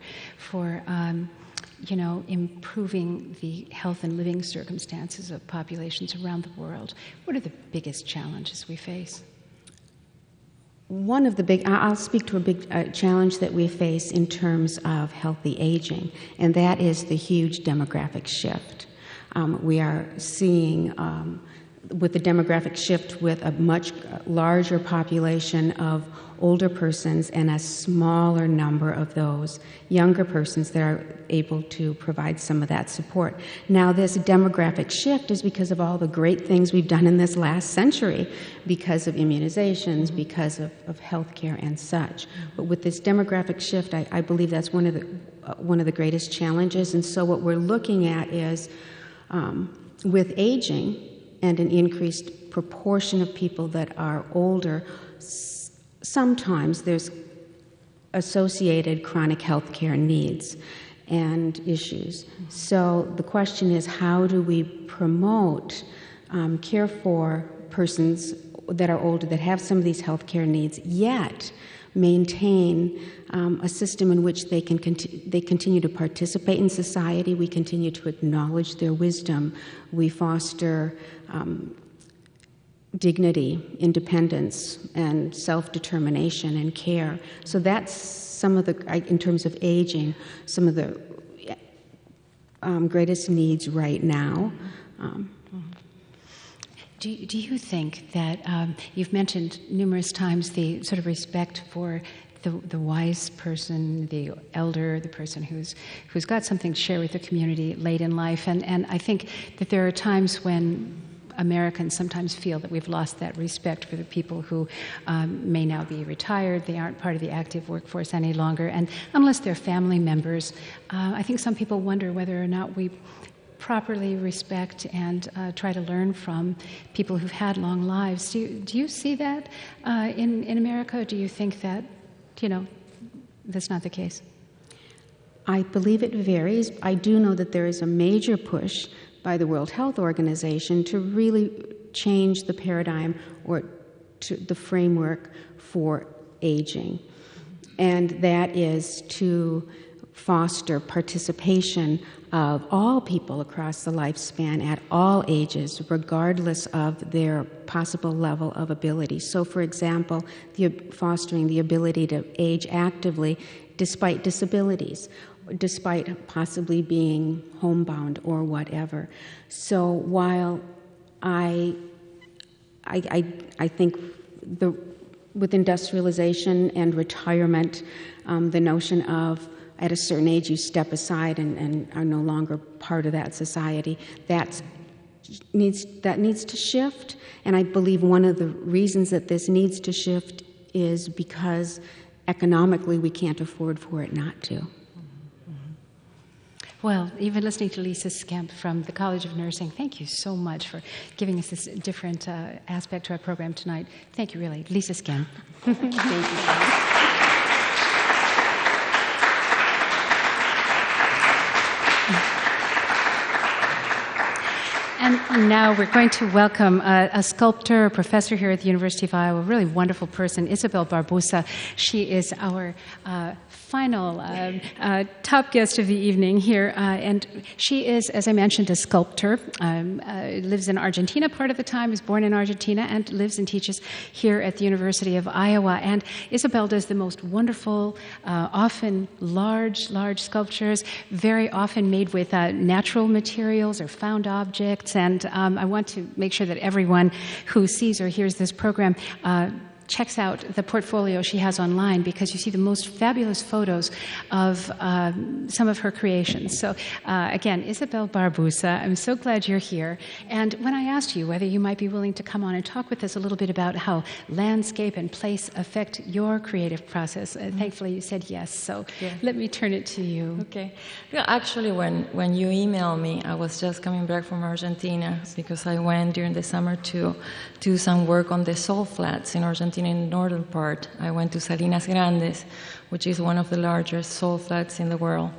improving the health and living circumstances of populations around the world. What are the biggest challenges we face? I'll speak to a big challenge that we face in terms of healthy aging, and that is the huge demographic shift. We are seeing, with the demographic shift, with a much larger population of older persons and a smaller number of those younger persons that are able to provide some of that support. Now, this demographic shift is because of all the great things we've done in this last century, because of immunizations, because of healthcare and such. But with this demographic shift, I believe that's one of the greatest challenges. And so what we're looking at is, with aging and an increased proportion of people that are older, sometimes there's associated chronic health care needs and issues. So the question is, how do we promote care for persons that are older that have some of these health care needs, yet maintain a system in which they continue to participate in society, we continue to acknowledge their wisdom, we foster dignity, independence, and self-determination and care. So that's some of the, in terms of aging, some of the greatest needs right now. Do you think that you've mentioned numerous times the sort of respect for the wise person, the elder, the person who's got something to share with the community late in life, and I think that there are times when Americans sometimes feel that we've lost that respect for the people who may now be retired. They aren't part of the active workforce any longer, and unless they're family members, I think some people wonder whether or not we properly respect and try to learn from people who've had long lives. Do you see that in America? Or do you think that, that's not the case? I believe it varies. I do know that there is a major push by the World Health Organization to really change the paradigm or to the framework for aging. And that is to foster participation of all people across the lifespan at all ages, regardless of their possible level of ability. So, for example, fostering the ability to age actively despite disabilities, despite possibly being homebound or whatever. So while I think with industrialization and retirement, the notion of at a certain age you step aside and are no longer part of that society, that needs to shift. And I believe one of the reasons that this needs to shift is because economically we can't afford for it not to. Well, even listening to Lisa Skemp from the College of Nursing, thank you so much for giving us this different aspect to our program tonight. Thank you, really. Lisa Skemp. Thank you. And now we're going to welcome a sculptor, a professor here at the University of Iowa, a really wonderful person, Isabel Barbuzza. She is our final top guest of the evening here, and she is, as I mentioned, a sculptor, lives in Argentina part of the time, is born in Argentina, and lives and teaches here at the University of Iowa. And Isabel does the most wonderful, often large sculptures, very often made with natural materials or found objects. And I want to make sure that everyone who sees or hears this program checks out the portfolio she has online, because you see the most fabulous photos of some of her creations. So again, Isabel Barbuzza, I'm so glad you're here. And when I asked you whether you might be willing to come on and talk with us a little bit about how landscape and place affect your creative process, thankfully you said yes. So let me turn it to you. Okay. Yeah, actually, when you emailed me, I was just coming back from Argentina, because I went during the summer to do some work on the salt flats in Argentina. In the northern part, I went to Salinas Grandes, which is one of the largest salt flats in the world.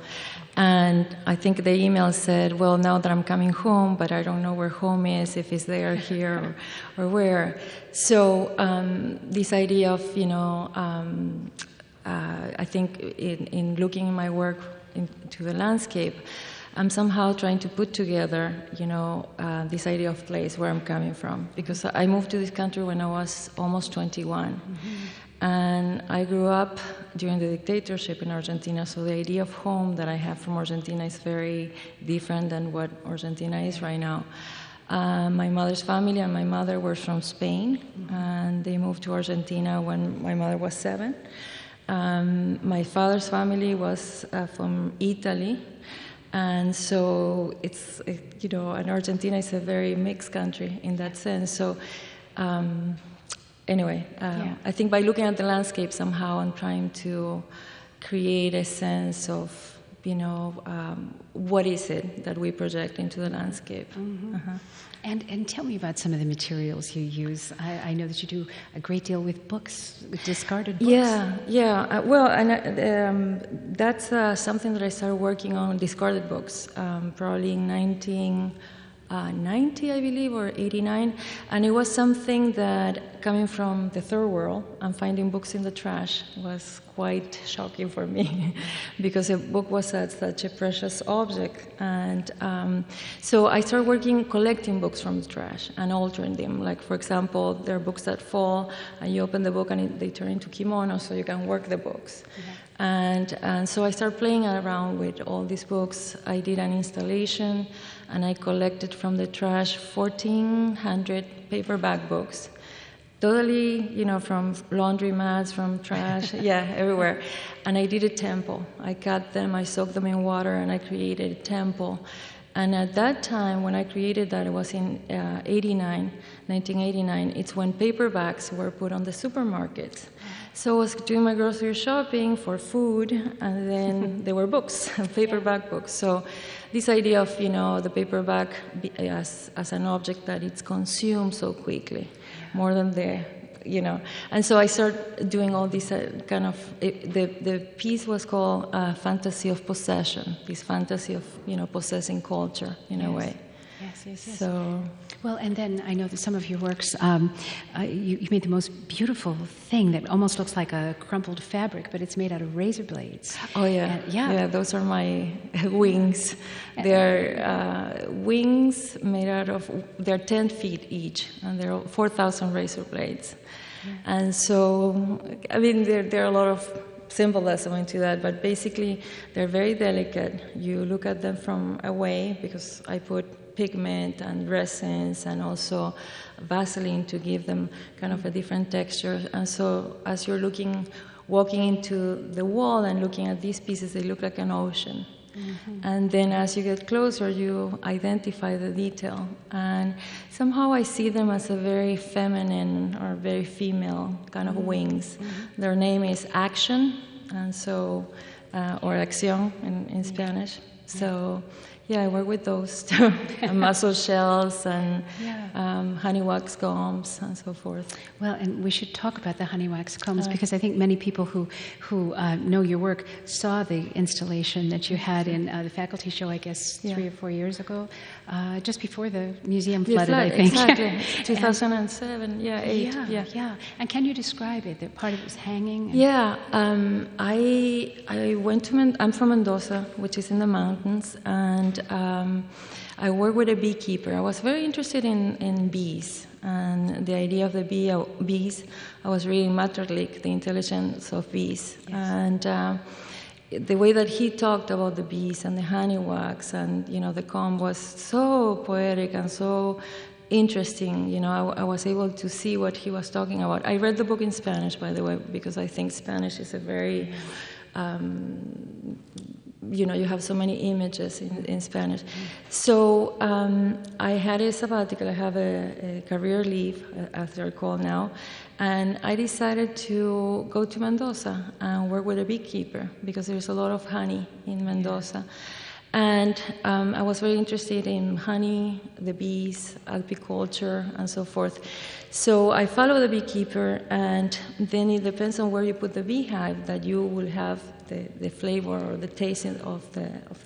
And I think the email said, well, now that I'm coming home, but I don't know where home is, if it's there, here, or where. So this idea of, I think in looking at my work into the landscape, I'm somehow trying to put together, this idea of place, where I'm coming from. Because I moved to this country when I was almost 21. Mm-hmm. And I grew up during the dictatorship in Argentina, so the idea of home that I have from Argentina is very different than what Argentina is right now. My mother's family and my mother were from Spain, and they moved to Argentina when my mother was 7. My father's family was from Italy. And so it's, and Argentina is a very mixed country in that sense. So anyway, I think by looking at the landscape somehow, I'm trying to create a sense of, what is it that we project into the landscape. Mm-hmm. Uh-huh. And tell me about some of the materials you use. I know that you do a great deal with books, with discarded books. Yeah. Well, and that's something that I started working on, discarded books, probably in 1990, I believe, or 89. And it was something that, coming from the third world and finding books in the trash, was quite shocking for me because a book was such a precious object. And so I started collecting books from the trash and altering them. Like, for example, there are books that fall and you open the book and they turn into kimonos so you can work the books. Mm-hmm. And so I started playing around with all these books. I did an installation and I collected from the trash 1,400 paperback books. Totally, from laundry mats, from trash, everywhere. And I did a temple. I cut them, I soaked them in water, and I created a temple. And at that time, when I created that, it was in 1989, it's when paperbacks were put on the supermarkets. So I was doing my grocery shopping for food, and then there were books, paperback books. So this idea of, the paperback as an object that it's consumed so quickly, more than and so I started doing all these the piece was called Fantasy of Possession, this fantasy of, possessing culture in a way. Yes. So, well, and then I know that some of your works, you made the most beautiful thing that almost looks like a crumpled fabric, but it's made out of razor blades. Oh, yeah. Yeah, those are my wings. They're wings made out of, they're 10 feet each, and they're 4,000 razor blades. Yeah. And so, there are a lot of symbolism into that, but basically they're very delicate. You look at them from away because I put pigment and resins and also Vaseline to give them kind of a different texture. And so as you're walking into the wall and looking at these pieces, they look like an ocean. Mm-hmm. And then as you get closer, you identify the detail. And somehow I see them as a very feminine or very female kind of wings. Mm-hmm. Their name is Action, and so, or Acción in Spanish. So, I work with those too, and mussel shells and honey wax combs and so forth. Well, and we should talk about the honey wax combs because I think many people who know your work saw the installation that you had in the faculty show, I guess, 3 or 4 years ago, just before the museum flooded, I think. Exactly, 2007, 8. Yeah. And can you describe it? That part of it was hanging? I went to, I'm from Mendoza, which is in the mountains, and I work with a beekeeper. I was very interested in bees and the idea of the bees. I was reading Maeterlinck, The Intelligence of Bees, and the way that he talked about the bees and the honey wax and the comb was so poetic and so interesting. I was able to see what he was talking about. I read the book in Spanish, by the way, because I think Spanish is a very you have so many images in Spanish. So I had a sabbatical. I have a career leave, as they're called now, and I decided to go to Mendoza and work with a beekeeper because there's a lot of honey in Mendoza. And I was very interested in honey, the bees, apiculture, and so forth. So I follow the beekeeper, and then it depends on where you put the beehive that you will have the flavor or the taste of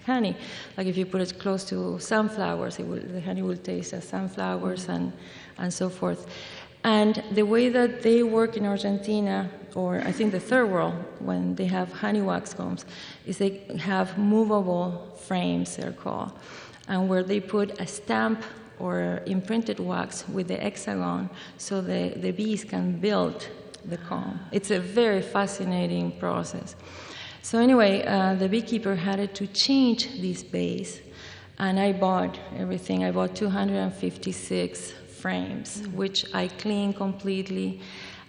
honey. Like if you put it close to sunflowers, the honey will taste as sunflowers and so forth. And the way that they work in Argentina, or I think the third world, when they have honey wax combs, is they have movable frames, they're called, and where they put a stamp or imprinted wax with the hexagon so the bees can build the comb. It's a very fascinating process. So anyway, the beekeeper had to change this base, and I bought everything. I bought 256 frames, which I cleaned completely,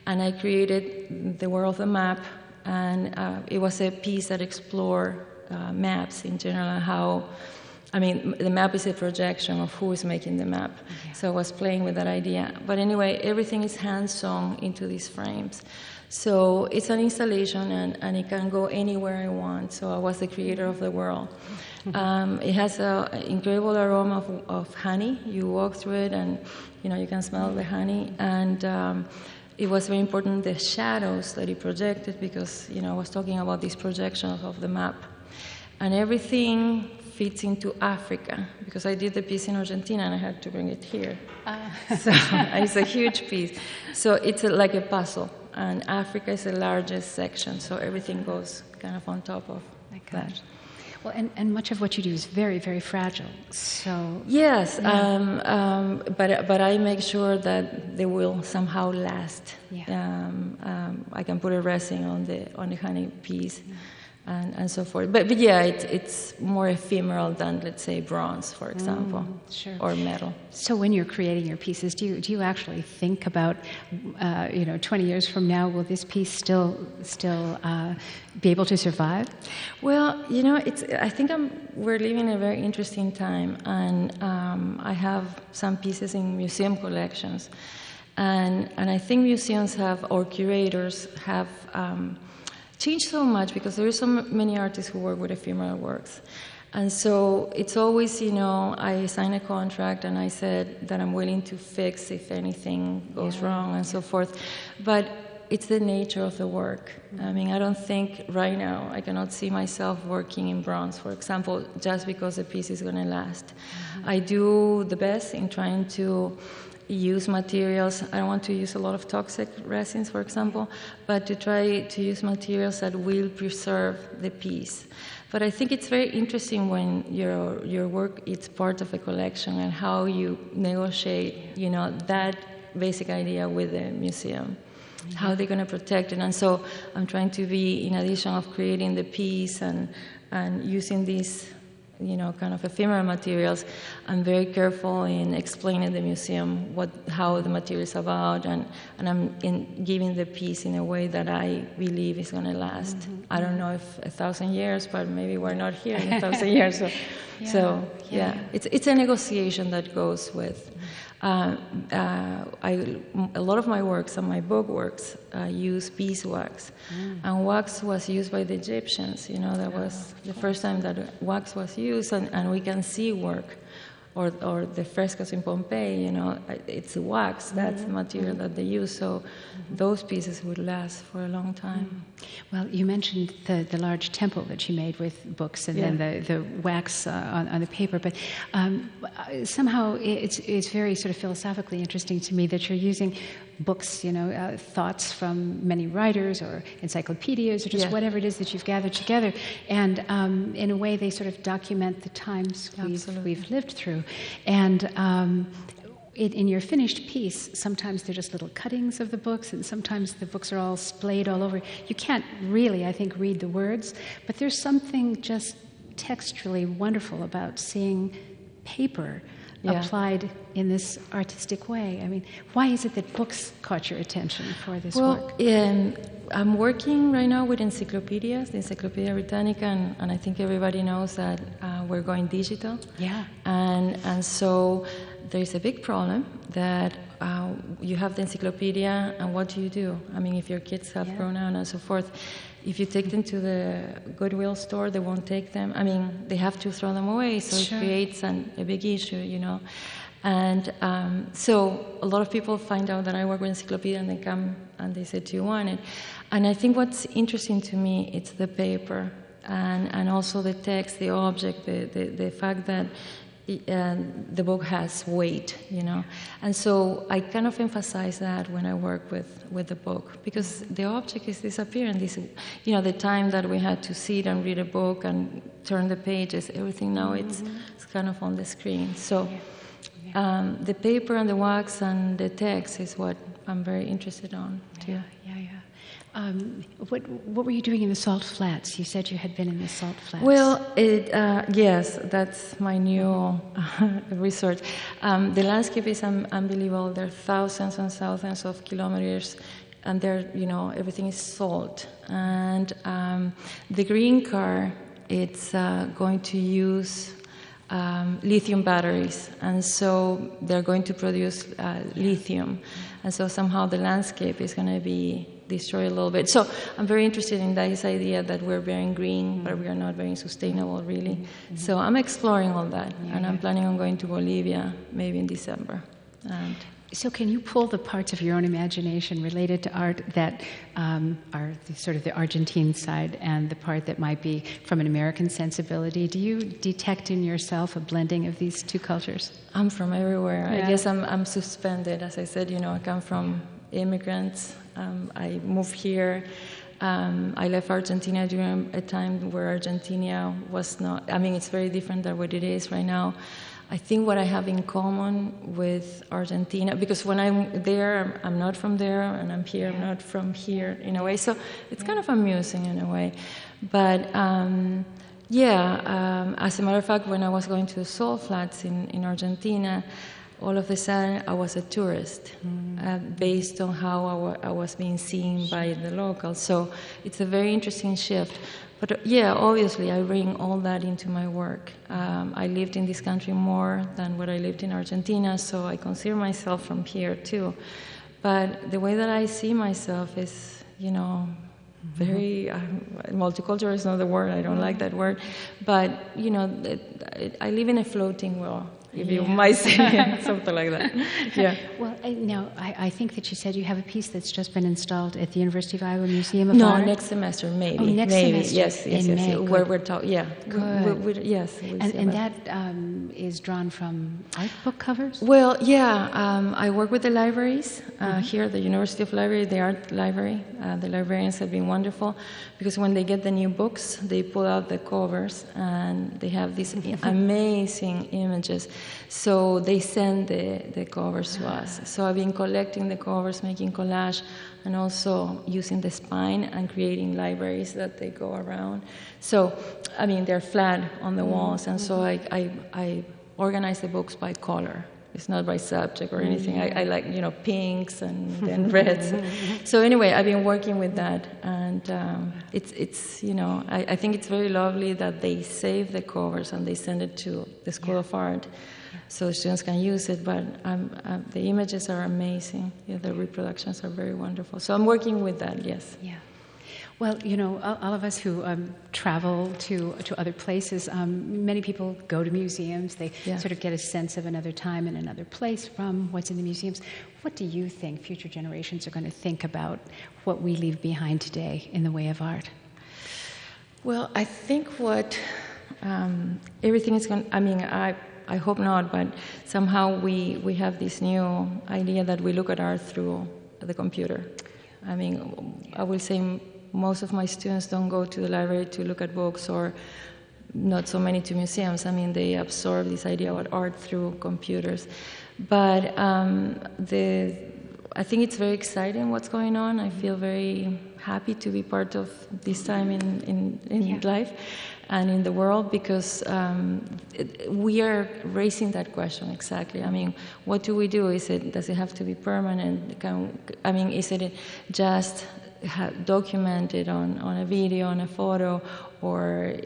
and I created the world of the map, and it was a piece that explored maps in general and how, the map is a projection of who is making the map. Yeah. So I was playing with that idea. But anyway, everything is hand-sewn into these frames. So it's an installation, and it can go anywhere I want. So I was the creator of the world. It has an incredible aroma of honey. You walk through it, and you can smell the honey. And it was very important, the shadows that it projected, because I was talking about these projections of the map. And everything fits into Africa, because I did the piece in Argentina and I had to bring it here. So it's a huge piece. So it's like a puzzle, and Africa is the largest section, so everything goes kind of on top of that. Well, and much of what you do is very, very fragile. So yes, but I make sure that they will somehow last. Yeah. I can put a resin on the honey piece, and so forth. But yeah, it's more ephemeral than, let's say, bronze, for example, sure. or metal. So when you're creating your pieces, do you actually think about, 20 years from now, will this piece still be able to survive? Well, I think we're living in a very interesting time, and I have some pieces in museum collections, and I think museums or curators have changed so much because there are so many artists who work with ephemeral works. And so it's always, I sign a contract and I said that I'm willing to fix if anything goes wrong and so forth. But it's the nature of the work. I mean, I don't think right now I cannot see myself working in bronze, for example, just because the piece is going to last. I do the best in trying to use materials. I don't want to use a lot of toxic resins, for example, but to try to use materials that will preserve the piece. But I think it's very interesting when your work is part of a collection and how you negotiate, that basic idea with the museum, how they're going to protect it. And so I'm trying to be, in addition of creating the piece and using these kind of ephemeral materials, I'm very careful in explaining the museum how the material is about, and I'm giving the piece in a way that I believe is going to last. I don't know if 1,000 years, but maybe we're not here in 1,000 years. So it's a negotiation that goes with. A lot of my works and my book works use beeswax, and wax was used by the Egyptians. That was the first time that wax was used, and we can see work, or the frescoes in Pompeii. It's wax. That's the material that they use. So those pieces would last for a long time. Well, you mentioned the large temple that you made with books, and then the wax on the paper. But somehow it's very sort of philosophically interesting to me that you're using books, thoughts from many writers or encyclopedias or just whatever it is that you've gathered together, and in a way they sort of document the times we've lived through. And in your finished piece, sometimes they're just little cuttings of the books, and sometimes the books are all splayed all over. You can't really, I think, read the words, but there's something just texturally wonderful about seeing paper applied in this artistic way. I mean, why is it that books caught your attention for this work? I'm working right now with encyclopedias, the Encyclopedia Britannica, and I think everybody knows that we're going digital. Yeah. And so there is a big problem that you have the encyclopedia, and what do? I mean, if your kids have grown up and so forth, if you take them to the Goodwill store, they won't take them. I mean, they have to throw them away, so it creates a big issue, And so a lot of people find out that I work with encyclopedia, and they come and they say, do you want it? And I think what's interesting to me, it's the paper, and also the text, the object, the fact that the book has weight, And so I kind of emphasize that when I work with the book, because the object is disappearing. The time that we had to sit and read a book and turn the pages, everything now it's kind of on the screen. So the paper and the wax and the text is what I'm very interested on too. What were you doing in the Salt Flats? You said you had been in the Salt Flats. Well, yes, that's my new research. The landscape is unbelievable. There are thousands and thousands of kilometers, and there, everything is salt. And the green car, it's going to use lithium batteries, and so they're going to produce lithium, and so somehow the landscape is going to be destroyed a little bit. So I'm very interested in this idea that we're very green, but we are not very sustainable, really. So I'm exploring all that, and I'm planning on going to Bolivia maybe in December. So can you pull the parts of your own imagination related to art that are sort of the Argentine side and the part that might be from an American sensibility? Do you detect in yourself a blending of these two cultures? I'm from everywhere. I guess I'm suspended. As I said, I come from immigrants. I moved here. I left Argentina during a time where Argentina was not, it's very different than what it is right now. I think what I have in common with Argentina, because when I'm there, I'm not from there, and I'm here, I'm not from here, in a way. So it's kind of amusing in a way. But as a matter of fact, when I was going to the salt flats in Argentina, all of a sudden I was a tourist based on how I was being seen by the locals. So it's a very interesting shift. But obviously I bring all that into my work. I lived in this country more than what I lived in Argentina, so I consider myself from here too. But the way that I see myself is, very multicultural is not the word. I don't like that word, but I live in a floating world, if you might say something like that. Yeah. Well, I think that you said you have a piece that's just been installed at the University of Iowa Museum of Art. No, next semester maybe. Oh, next semester. Yes. May. Where we're talking. Yeah. Good. Yes. And that is drawn from art book covers. Well, I work with the libraries here at the University of Library, the art library. The librarians have been wonderful because when they get the new books, they pull out the covers and they have these amazing images. So they send the covers to us. So I've been collecting the covers, making collage, and also using the spine and creating libraries that they go around. So, they're flat on the walls, and so I organize the books by color. It's not by subject or anything. I like, pinks and then reds. So anyway, I've been working with that, and it's I think it's very lovely that they save the covers and they send it to the School of Art, so students can use it. But the images are amazing. The reproductions are very wonderful. So I'm working with that. Yes. Yeah. Well, all of us who travel to other places, many people go to museums. They sort of get a sense of another time and another place from what's in the museums. What do you think future generations are going to think about what we leave behind today in the way of art? Well, I think what everything is going. I hope not, but somehow we have this new idea that we look at art through the computer. I will say most of my students don't go to the library to look at books, or not so many to museums. They absorb this idea about art through computers. But I think it's very exciting what's going on. I feel very happy to be part of this time in life and in the world, because we are raising that question exactly. What do we do? Does it have to be permanent? Is it just documented on a video, on a photo, or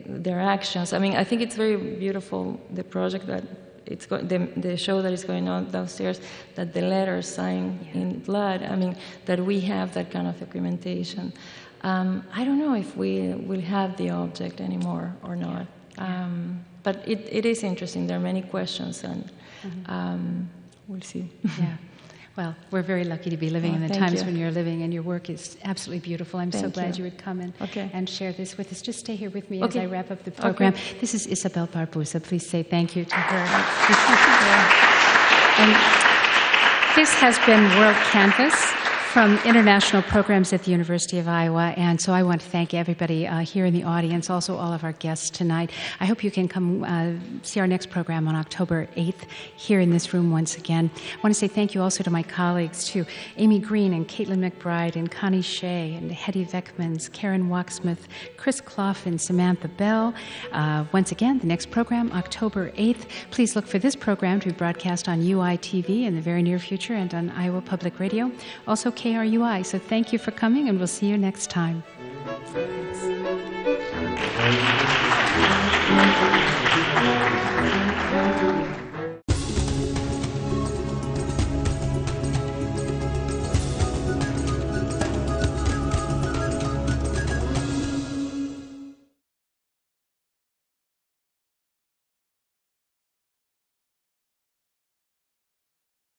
their actions? I think it's very beautiful, the project that the show that is going on downstairs, that the letters signed in blood, that we have that kind of documentation. I don't know if we will have the object anymore or not. But it is interesting. There are many questions, and we'll see. Yeah. Well, we're very lucky to be living in the times when you're living, and your work is absolutely beautiful. I'm so glad you would come and share this with us. Just stay here with me as I wrap up the program. This is Isabel Barbuzza. Please say thank you to her. And this has been WorldCanvass from International Programs at the University of Iowa. And so I want to thank everybody here in the audience, also all of our guests tonight. I hope you can come see our next program on October 8th here in this room once again. I want to say thank you also to my colleagues, to Amy Green and Caitlin McBride and Connie Shea and Hetty Veckmans, Karen Walksmith, Chris Clough and Samantha Bell. Once again, the next program, October 8th. Please look for this program to be broadcast on UI-TV in the very near future and on Iowa Public Radio. Also KRUI. So thank you for coming, and we'll see you next time. Thanks.